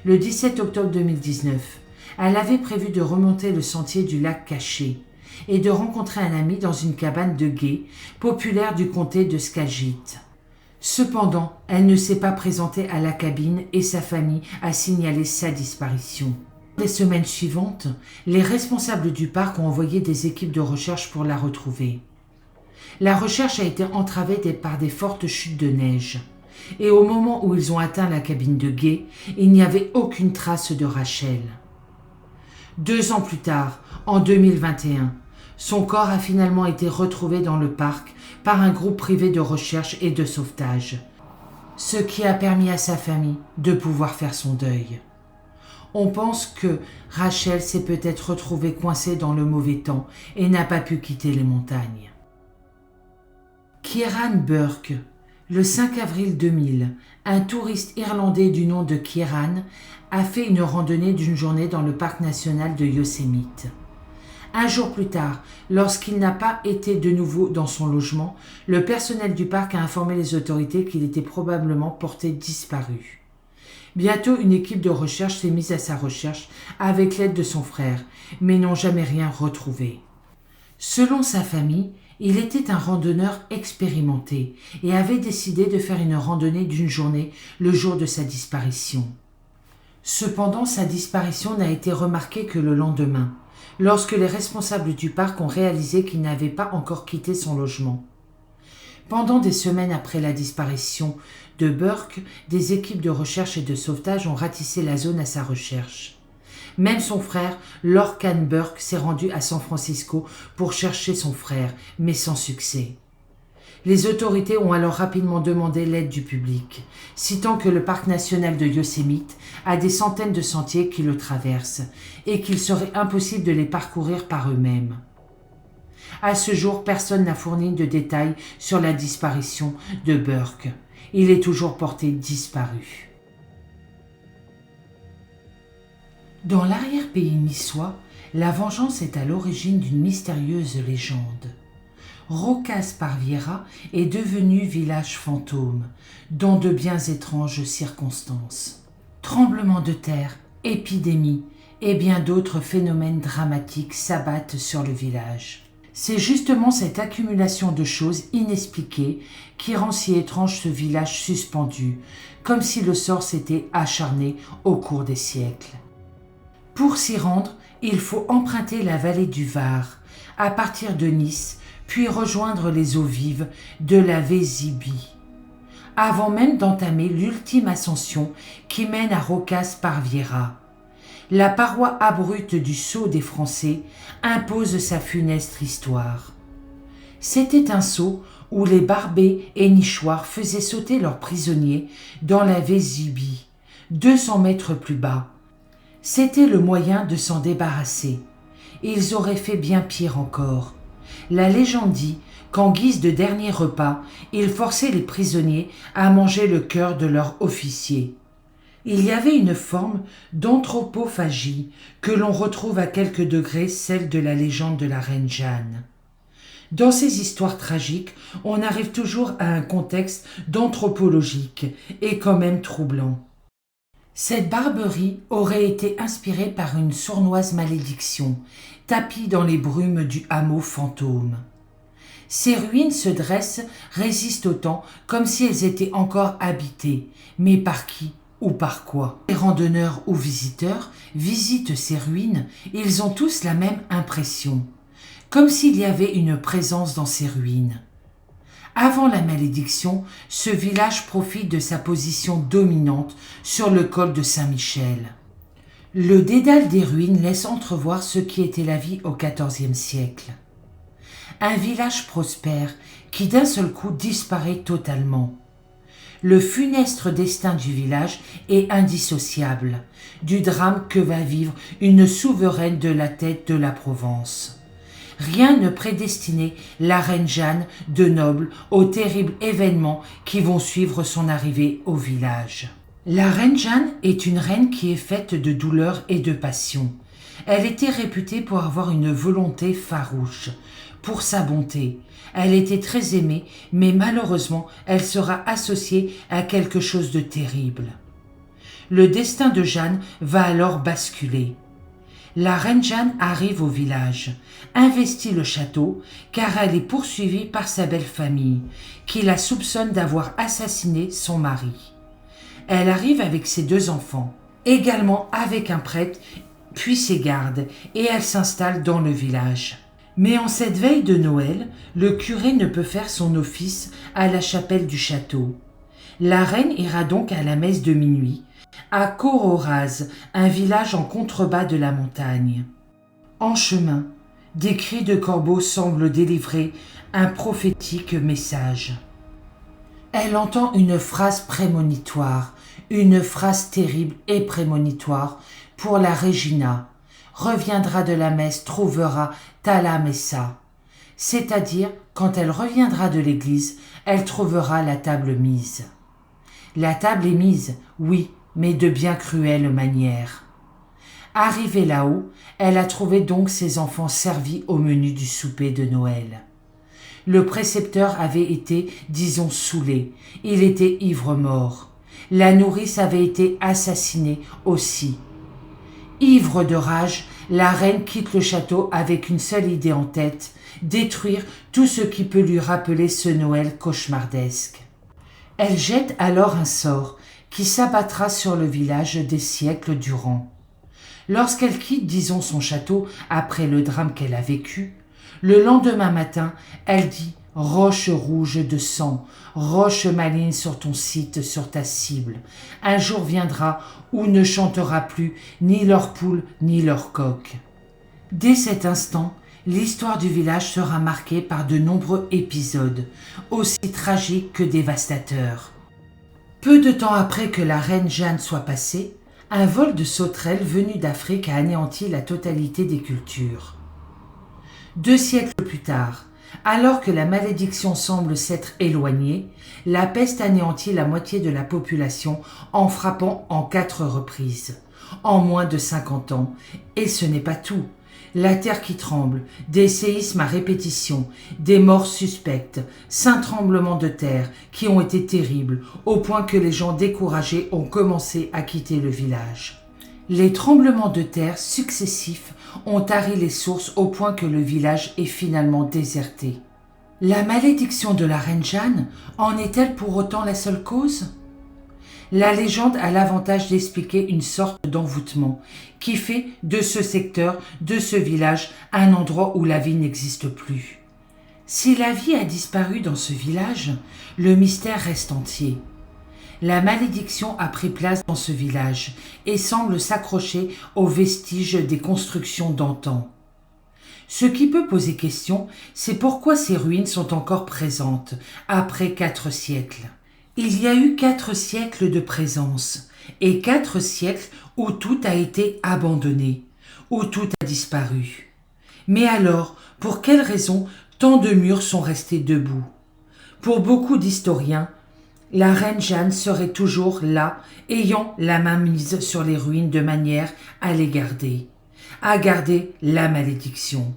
Speaker 1: Le 17 octobre 2019, elle avait prévu de remonter le sentier du lac Caché et de rencontrer un ami dans une cabane de gué populaire du comté de Skagit. Cependant, elle ne s'est pas présentée à la cabine et sa famille a signalé sa disparition. Les semaines suivantes, les responsables du parc ont envoyé des équipes de recherche pour la retrouver. La recherche a été entravée par des fortes chutes de neige. Et au moment où ils ont atteint la cabine de gué, il n'y avait aucune trace de Rachel. 2 ans plus tard, en 2021, son corps a finalement été retrouvé dans le parc par un groupe privé de recherche et de sauvetage, ce qui a permis à sa famille de pouvoir faire son deuil. On pense que Rachel s'est peut-être retrouvée coincée dans le mauvais temps et n'a pas pu quitter les montagnes. Kieran Burke. Le 5 avril 2000, un touriste irlandais du nom de Kieran a fait une randonnée d'une journée dans le parc national de Yosemite. Un jour plus tard, lorsqu'il n'a pas été de nouveau dans son logement, le personnel du parc a informé les autorités qu'il était probablement porté disparu. Bientôt, une équipe de recherche s'est mise à sa recherche avec l'aide de son frère, mais n'ont jamais rien retrouvé. Selon sa famille, il était un randonneur expérimenté et avait décidé de faire une randonnée d'une journée le jour de sa disparition. Cependant, sa disparition n'a été remarquée que le lendemain, lorsque les responsables du parc ont réalisé qu'il n'avait pas encore quitté son logement. Pendant des semaines après la disparition de Burke, des équipes de recherche et de sauvetage ont ratissé la zone à sa recherche. Même son frère, Lorcan Burke, s'est rendu à San Francisco pour chercher son frère, mais sans succès. Les autorités ont alors rapidement demandé l'aide du public, citant que le parc national de Yosemite a des centaines de sentiers qui le traversent et qu'il serait impossible de les parcourir par eux-mêmes. À ce jour, personne n'a fourni de détails sur la disparition de Burke. Il est toujours porté disparu. Dans l'arrière-pays niçois, la vengeance est à l'origine d'une mystérieuse légende. Rocaz-Parviera est devenu village fantôme, dans de bien étranges circonstances. Tremblements de terre, épidémies et bien d'autres phénomènes dramatiques s'abattent sur le village. C'est justement cette accumulation de choses inexpliquées qui rend si étrange ce village suspendu, comme si le sort s'était acharné au cours des siècles. Pour s'y rendre, il faut emprunter la vallée du Var, à partir de Nice, puis rejoindre les eaux vives de la Vésubie, avant même d'entamer l'ultime ascension qui mène à Rocaz-Parviera. La paroi abrupte du sceau des Français impose sa funeste histoire. C'était un sceau où les barbets et nichoirs faisaient sauter leurs prisonniers dans la Vésubie, 200 mètres plus bas. C'était le moyen de s'en débarrasser. Ils auraient fait bien pire encore. La légende dit qu'en guise de dernier repas, ils forçaient les prisonniers à manger le cœur de leur officier. Il y avait une forme d'anthropophagie que l'on retrouve à quelques degrés celle de la légende de la reine Jeanne. Dans ces histoires tragiques, on arrive toujours à un contexte d'anthropologique et quand même troublant. Cette barbarie aurait été inspirée par une sournoise malédiction, tapie dans les brumes du hameau fantôme. Ces ruines se dressent, résistent au temps, comme si elles étaient encore habitées. Mais par qui ou par quoi? Les randonneurs ou visiteurs visitent ces ruines, ils ont tous la même impression, comme s'il y avait une présence dans ces ruines. Avant la malédiction, ce village profite de sa position dominante sur le col de Saint-Michel. Le dédale des ruines laisse entrevoir ce qui était la vie au XIVe siècle. Un village prospère qui d'un seul coup disparaît totalement. Le funeste destin du village est indissociable du drame que va vivre une souveraine de la tête de la Provence. Rien ne prédestinait la reine Jeanne de Noble aux terribles événements qui vont suivre son arrivée au village. La reine Jeanne est une reine qui est faite de douleur et de passion. Elle était réputée pour avoir une volonté farouche, pour sa bonté. Elle était très aimée, mais malheureusement, elle sera associée à quelque chose de terrible. Le destin de Jeanne va alors basculer. La reine Jeanne arrive au village, investit le château, car elle est poursuivie par sa belle famille, qui la soupçonne d'avoir assassiné son mari. Elle arrive avec ses 2 enfants, également avec un prêtre, puis ses gardes, et elle s'installe dans le village. Mais en cette veille de Noël, le curé ne peut faire son office à la chapelle du château. La reine ira donc à la messe de minuit, à Cororaz, un village en contrebas de la montagne. En chemin, des cris de corbeaux semblent délivrer un prophétique message. Elle entend une phrase prémonitoire, une phrase terrible et prémonitoire pour la Regina. Reviendra de la messe, trouvera Tala Messa. C'est-à-dire, quand elle reviendra de l'église, elle trouvera la table mise. La table est mise, oui, mais de bien cruelles manières. Arrivée là-haut, elle a trouvé donc ses enfants servis au menu du souper de Noël. Le précepteur avait été, disons, saoulé. Il était ivre-mort. La nourrice avait été assassinée aussi. Ivre de rage, la reine quitte le château avec une seule idée en tête, détruire tout ce qui peut lui rappeler ce Noël cauchemardesque. Elle jette alors un sort qui s'abattra sur le village des siècles durant. Lorsqu'elle quitte, disons, son château après le drame qu'elle a vécu, le lendemain matin, elle dit « Roche rouge de sang, roche maligne sur ton site, sur ta cible. Un jour viendra où ne chantera plus ni leur poule ni leur coq. » Dès cet instant, l'histoire du village sera marquée par de nombreux épisodes, aussi tragiques que dévastateurs. Peu de temps après que la reine Jeanne soit passée, un vol de sauterelles venu d'Afrique a anéanti la totalité des cultures. 2 siècles plus tard, alors que la malédiction semble s'être éloignée, la peste anéantit la moitié de la population en frappant en 4 reprises, en moins de 50 ans. Et ce n'est pas tout. La terre qui tremble, des séismes à répétition, des morts suspectes, 5 tremblements de terre qui ont été terribles, au point que les gens découragés ont commencé à quitter le village. Les tremblements de terre successifs ont tari les sources au point que le village est finalement déserté. La malédiction de la reine Jeanne en est-elle pour autant la seule cause ? La légende a l'avantage d'expliquer une sorte d'envoûtement qui fait de ce secteur, de ce village, un endroit où la vie n'existe plus. Si la vie a disparu dans ce village, le mystère reste entier. La malédiction a pris place dans ce village et semble s'accrocher aux vestiges des constructions d'antan. Ce qui peut poser question, c'est pourquoi ces ruines sont encore présentes après 4 siècles. Il y a eu 4 siècles de présence et 4 siècles où tout a été abandonné, où tout a disparu. Mais alors, pour quelle raison tant de murs sont restés debout ? Pour beaucoup d'historiens, la reine Jeanne serait toujours là, ayant la main mise sur les ruines de manière à les garder, à garder la malédiction.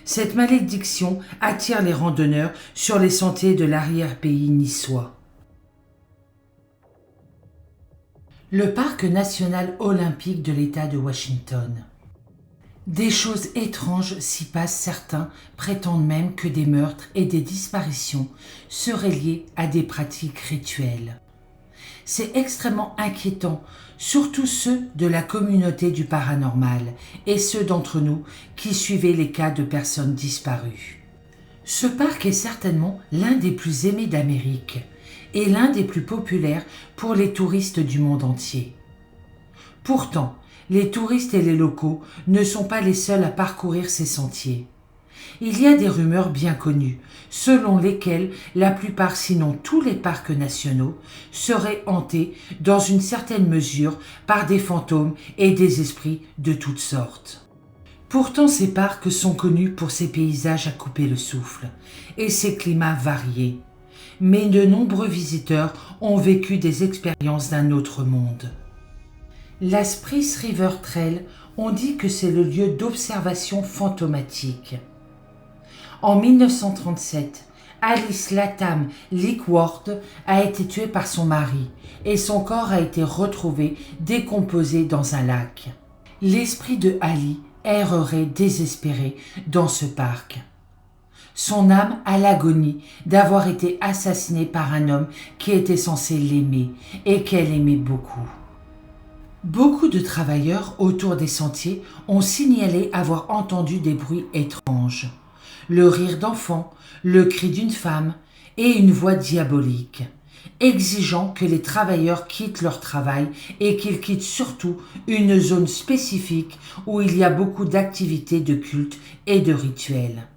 Speaker 1: Cette malédiction attire les randonneurs sur les sentiers de l'arrière-pays niçois. Le parc national olympique de l'État de Washington. Des choses étranges s'y passent, certains prétendent même que des meurtres et des disparitions seraient liés à des pratiques rituelles. C'est extrêmement inquiétant, surtout ceux de la communauté du paranormal et ceux d'entre nous qui suivaient les cas de personnes disparues. Ce parc est certainement l'un des plus aimés d'Amérique et l'un des plus populaires pour les touristes du monde entier. Pourtant, les touristes et les locaux ne sont pas les seuls à parcourir ces sentiers. Il y a des rumeurs bien connues, selon lesquelles la plupart, sinon tous les parcs nationaux, seraient hantés dans une certaine mesure par des fantômes et des esprits de toutes sortes. Pourtant, ces parcs sont connus pour ces paysages à couper le souffle et ces climats variés. Mais de nombreux visiteurs ont vécu des expériences d'un autre monde. La Spruce River Trail, on dit que c'est le lieu d'observation fantomatique. En 1937, Alice Latham Lickworth a été tuée par son mari et son corps a été retrouvé décomposé dans un lac. L'esprit de Ali errerait désespéré dans ce parc. Son âme à l'agonie d'avoir été assassinée par un homme qui était censé l'aimer et qu'elle aimait beaucoup. Beaucoup de travailleurs autour des sentiers ont signalé avoir entendu des bruits étranges. Le rire d'enfants, le cri d'une femme et une voix diabolique, exigeant que les travailleurs quittent leur travail et qu'ils quittent surtout une zone spécifique où il y a beaucoup d'activités de culte et de rituels.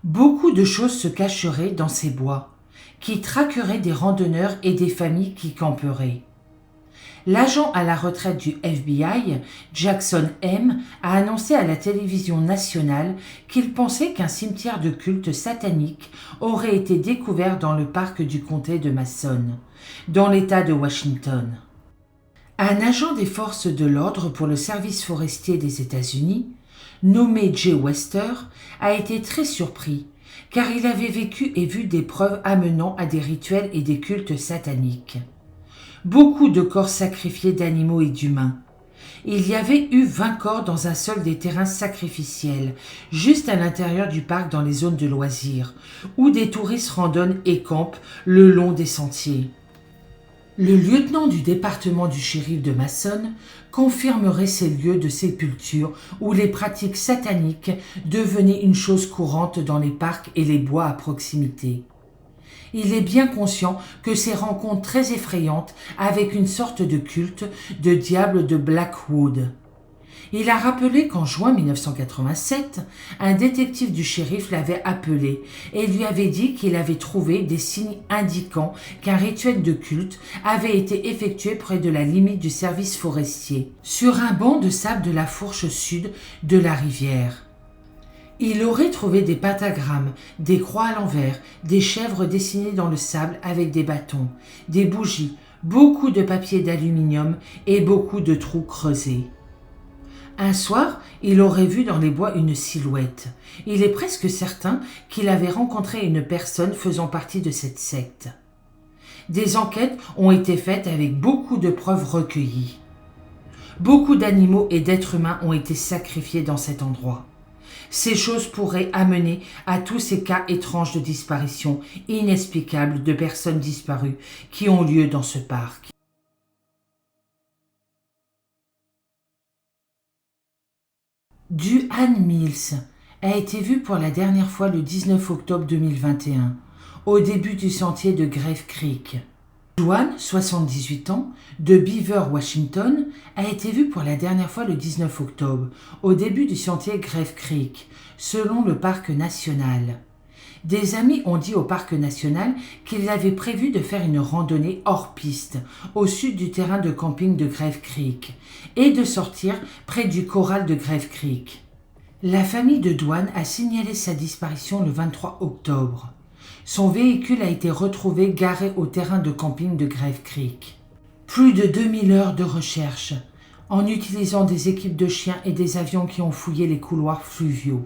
Speaker 1: Beaucoup de choses se cacheraient dans ces bois, qui traqueraient des randonneurs et des familles qui camperaient. L'agent à la retraite du FBI, Jackson M., a annoncé à la télévision nationale qu'il pensait qu'un cimetière de culte satanique aurait été découvert dans le parc du comté de Mason, dans l'État de Washington. Un agent des forces de l'ordre pour le service forestier des États-Unis, nommé Jay Wester, a été très surpris, car il avait vécu et vu des preuves amenant à des rituels et des cultes sataniques. Beaucoup de corps sacrifiés d'animaux et d'humains, Il y avait eu 20 corps dans un seul des terrains sacrificiels, juste à l'intérieur du parc dans les zones de loisirs, où des touristes randonnent et campent le long des sentiers. Le lieutenant du département du shérif de Mason confirmerait ces lieux de sépulture où les pratiques sataniques devenaient une chose courante dans les parcs et les bois à proximité. Il est bien conscient que ces rencontres très effrayantes avec une sorte de culte de diable de Blackwood. Il a rappelé qu'en juin 1987, un détective du shérif l'avait appelé et lui avait dit qu'il avait trouvé des signes indiquant qu'un rituel de culte avait été effectué près de la limite du service forestier, sur un banc de sable de la fourche sud de la rivière. Il aurait trouvé des pentagrammes, des croix à l'envers, des chèvres dessinées dans le sable avec des bâtons, des bougies, beaucoup de papier d'aluminium et beaucoup de trous creusés. Un soir, il aurait vu dans les bois une silhouette. Il est presque certain qu'il avait rencontré une personne faisant partie de cette secte. Des enquêtes ont été faites avec beaucoup de preuves recueillies. Beaucoup d'animaux et d'êtres humains ont été sacrifiés dans cet endroit. Ces choses pourraient amener à tous ces cas étranges de disparition inexplicables de personnes disparues qui ont lieu dans ce parc. Duane Mills a été vu pour la dernière fois le 19 octobre 2021, au début du sentier de Grave Creek. Duane, 78 ans, de Beaver, Washington, a été vu pour la dernière fois le 19 octobre, au début du sentier Grave Creek, selon le parc national. Des amis ont dit au parc national qu'ils avaient prévu de faire une randonnée hors piste, au sud du terrain de camping de Grave Creek, et de sortir près du corral de Grave Creek. La famille de Duane a signalé sa disparition le 23 octobre. Son véhicule a été retrouvé garé au terrain de camping de Grave Creek. Plus de 2000 heures de recherche, en utilisant des équipes de chiens et des avions qui ont fouillé les couloirs fluviaux.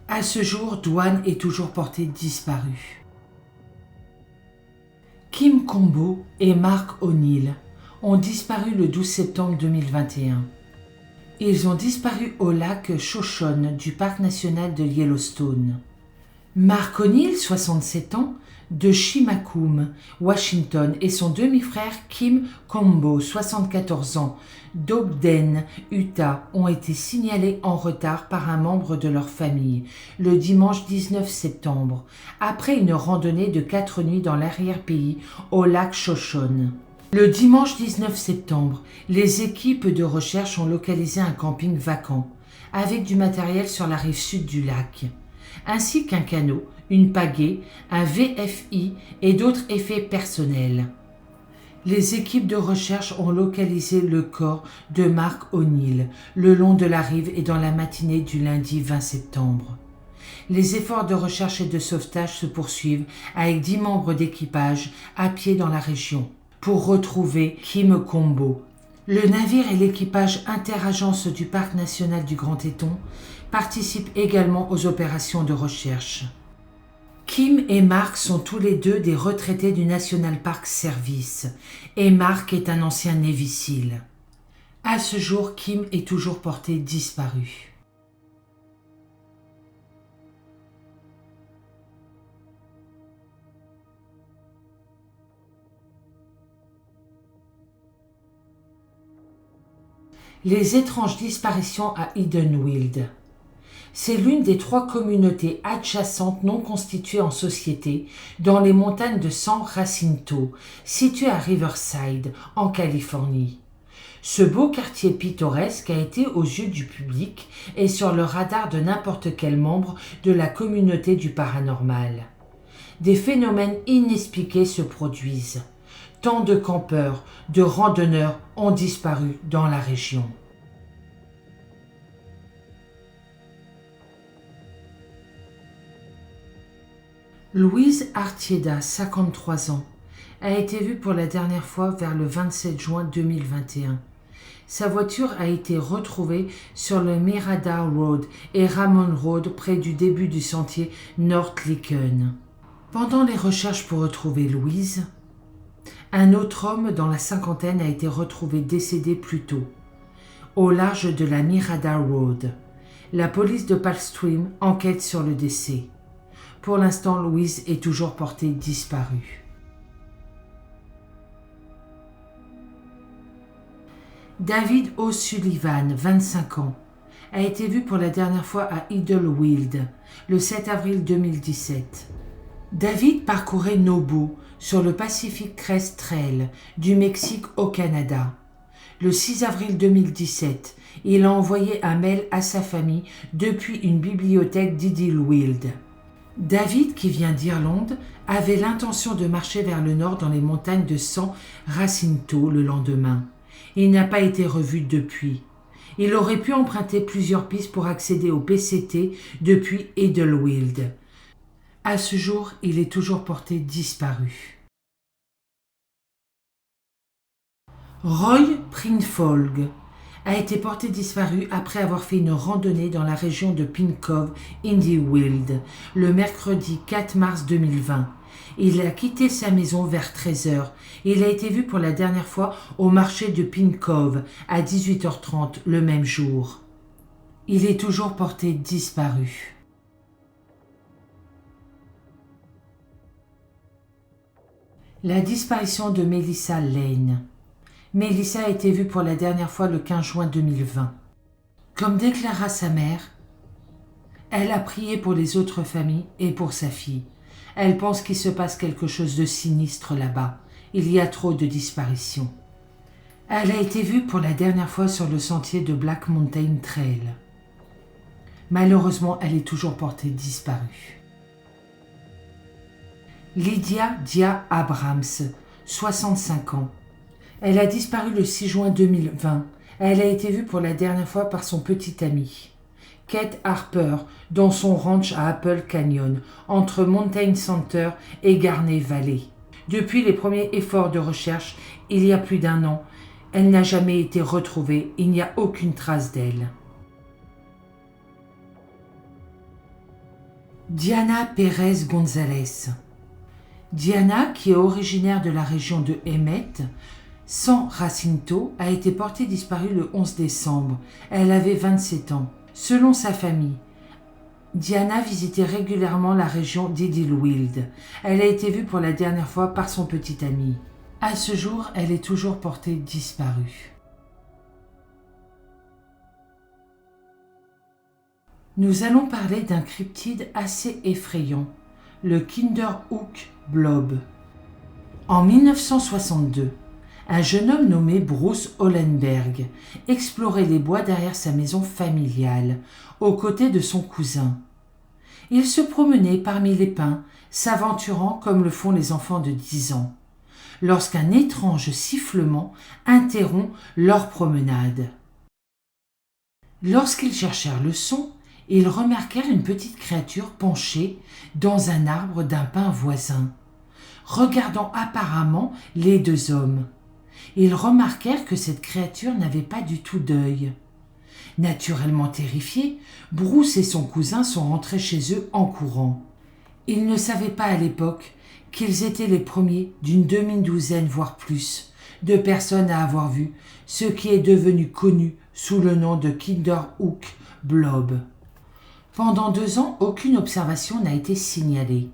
Speaker 1: À ce jour, Duane est toujours porté disparu. Kim Combo et Mark O'Neill ont disparu le 12 septembre 2021. Ils ont disparu au lac Shoshone du parc national de Yellowstone. Mark O'Neill, 67 ans, de Chimakum, Washington, et son demi-frère Kim Combo, 74 ans, d'Ogden, Utah, ont été signalés en retard par un membre de leur famille le dimanche 19 septembre, après une randonnée de 4 nuits dans l'arrière-pays au lac Shoshone. Le dimanche 19 septembre, les équipes de recherche ont localisé un camping vacant, avec du matériel sur la rive sud du lac, ainsi qu'un canot, une pagaie, un VFI et d'autres effets personnels. Les équipes de recherche ont localisé le corps de Mark O'Neill le long de la rive et dans la matinée du lundi 20 septembre. Les efforts de recherche et de sauvetage se poursuivent avec 10 membres d'équipage à pied dans la région pour retrouver Kim Combo. Le navire et l'équipage interagence du parc national du Grand Teton participent également aux opérations de recherche. Kim et Mark sont tous les deux des retraités du National Park Service et Mark est un ancien Navy SEAL. À ce jour, Kim est toujours porté disparu. Les étranges disparitions à Idlewild. C'est l'une des 3 communautés adjacentes non constituées en société dans les montagnes de San Jacinto, situées à Riverside, en Californie. Ce beau quartier pittoresque a été aux yeux du public et sur le radar de n'importe quel membre de la communauté du paranormal. Des phénomènes inexpliqués se produisent. Tant de campeurs, de randonneurs ont disparu dans la région. Louise Artieda, 53 ans, a été vue pour la dernière fois vers le 27 juin 2021. Sa voiture a été retrouvée sur le Mirador Road et Ramon Road près du début du sentier North Lincoln. Pendant les recherches pour retrouver Louise, un autre homme dans la cinquantaine a été retrouvé décédé plus tôt. au large de la Mirada Road. La police de Palmstream enquête sur le décès. Pour l'instant, Louise est toujours portée disparue. David O'Sullivan, 25 ans, a été vu pour la dernière fois à Idlewild, le 7 avril 2017. David parcourait Nobo sur le Pacific Crest Trail du Mexique au Canada. Le 6 avril 2017, il a envoyé un mail à sa famille depuis une bibliothèque d'Idlewild. David, qui vient d'Irlande, avait l'intention de marcher vers le nord dans les montagnes de San Jacinto le lendemain. Il n'a pas été revu depuis. Il aurait pu emprunter plusieurs pistes pour accéder au PCT depuis Idlewild. À ce jour, il est toujours porté disparu. Roy Prinfolg a été porté disparu après avoir fait une randonnée dans la région de Pine Cove, Idlewild, le mercredi 4 mars 2020. Il a quitté sa maison vers 13h. Il a été vu pour la dernière fois au marché de Pine Cove à 18h30 le même jour. Il est toujours porté disparu. La disparition de Melissa Lane. Melissa a été vue pour la dernière fois le 15 juin 2020. Comme déclara sa mère, elle a prié pour les autres familles et pour sa fille. Elle pense qu'il se passe quelque chose de sinistre là-bas. Il y a trop de disparitions. Elle a été vue pour la dernière fois sur le sentier de Black Mountain Trail. Malheureusement, elle est toujours portée disparue. Lydia Dia Abrams, 65 ans. Elle a disparu le 6 juin 2020. Elle a été vue pour la dernière fois par son petit ami, Kate Harper, dans son ranch à Apple Canyon, entre Mountain Center et Garnet Valley. Depuis les premiers efforts de recherche, il y a plus d'1 an, elle n'a jamais été retrouvée. Il n'y a aucune trace d'elle. Diana Pérez González. Diana, qui est originaire de la région de Emmett, San Jacinto, a été portée disparue le 11 décembre. Elle avait 27 ans. Selon sa famille, Diana visitait régulièrement la région d'Idlewild. Elle a été vue pour la dernière fois par son petit ami. À ce jour, elle est toujours portée disparue. Nous allons parler d'un cryptide assez effrayant, le Kinderhook Blob. En 1962, un jeune homme nommé Bruce Hollenberg explorait les bois derrière sa maison familiale, aux côtés de son cousin. Il se promenait parmi les pins, s'aventurant comme le font les enfants de 10 ans, lorsqu'un étrange sifflement interrompt leur promenade. Lorsqu'ils cherchèrent le son, ils remarquèrent une petite créature penchée dans un arbre d'un pin voisin, regardant apparemment les 2 hommes. Ils remarquèrent que cette créature n'avait pas du tout d'œil. Naturellement terrifiés, Bruce et son cousin sont rentrés chez eux en courant. Ils ne savaient pas à l'époque qu'ils étaient les premiers d'une demi-douzaine, voire plus, de personnes à avoir vu ce qui est devenu connu sous le nom de Kinderhook Blob. Pendant 2 ans, aucune observation n'a été signalée.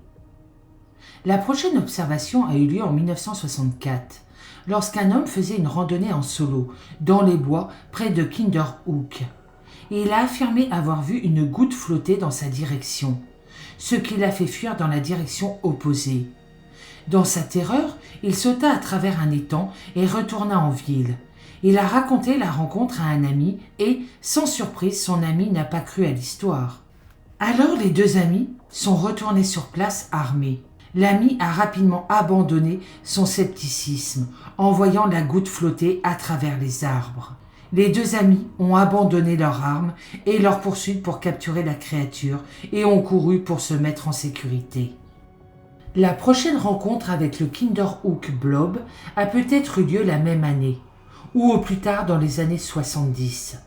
Speaker 1: La prochaine observation a eu lieu en 1964, lorsqu'un homme faisait une randonnée en solo, dans les bois près de Kinderhook. Il a affirmé avoir vu une goutte flotter dans sa direction, ce qui l'a fait fuir dans la direction opposée. Dans sa terreur, il sauta à travers un étang et retourna en ville. Il a raconté la rencontre à un ami et, sans surprise, son ami n'a pas cru à l'histoire. Alors les 2 amis sont retournés sur place armés. L'ami a rapidement abandonné son scepticisme en voyant la goutte flotter à travers les arbres. Les 2 amis ont abandonné leurs armes et leur poursuite pour capturer la créature et ont couru pour se mettre en sécurité. La prochaine rencontre avec le Kinderhook Blob a peut-être eu lieu la même année, ou au plus tard dans les années 70.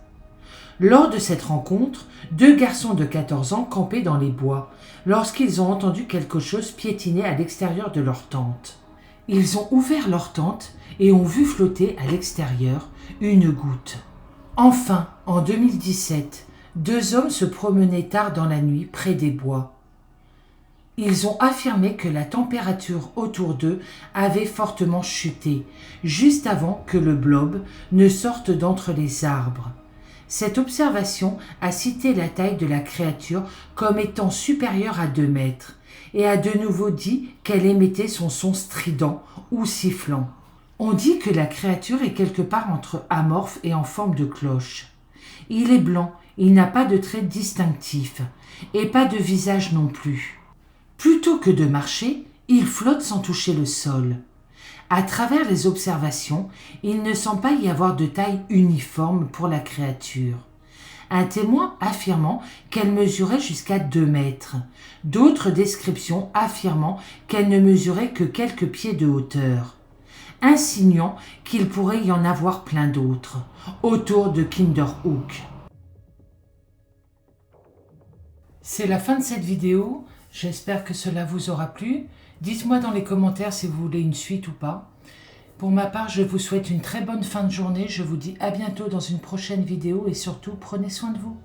Speaker 1: Lors de cette rencontre, 2 garçons de 14 ans campaient dans les bois lorsqu'ils ont entendu quelque chose piétiner à l'extérieur de leur tente. Ils ont ouvert leur tente et ont vu flotter à l'extérieur une goutte. Enfin, en 2017, deux hommes se promenaient tard dans la nuit près des bois. Ils ont affirmé que la température autour d'eux avait fortement chuté, juste avant que le blob ne sorte d'entre les arbres. Cette observation a cité la taille de la créature comme étant supérieure à 2 mètres et a de nouveau dit qu'elle émettait son son strident ou sifflant. On dit que la créature est quelque part entre amorphe et en forme de cloche. Il est blanc, il n'a pas de traits distinctifs et pas de visage non plus. Plutôt que de marcher, il flotte sans toucher le sol. À travers les observations, il ne semble pas y avoir de taille uniforme pour la créature. Un témoin affirmant qu'elle mesurait jusqu'à 2 mètres. D'autres descriptions affirmant qu'elle ne mesurait que quelques pieds de hauteur, insinuant qu'il pourrait y en avoir plein d'autres, autour de Kinderhook. C'est la fin de cette vidéo. J'espère que cela vous aura plu. Dites-moi dans les commentaires si vous voulez une suite ou pas. Pour ma part, je vous souhaite une très bonne fin de journée. Je vous dis à bientôt dans une prochaine vidéo et surtout, prenez soin de vous.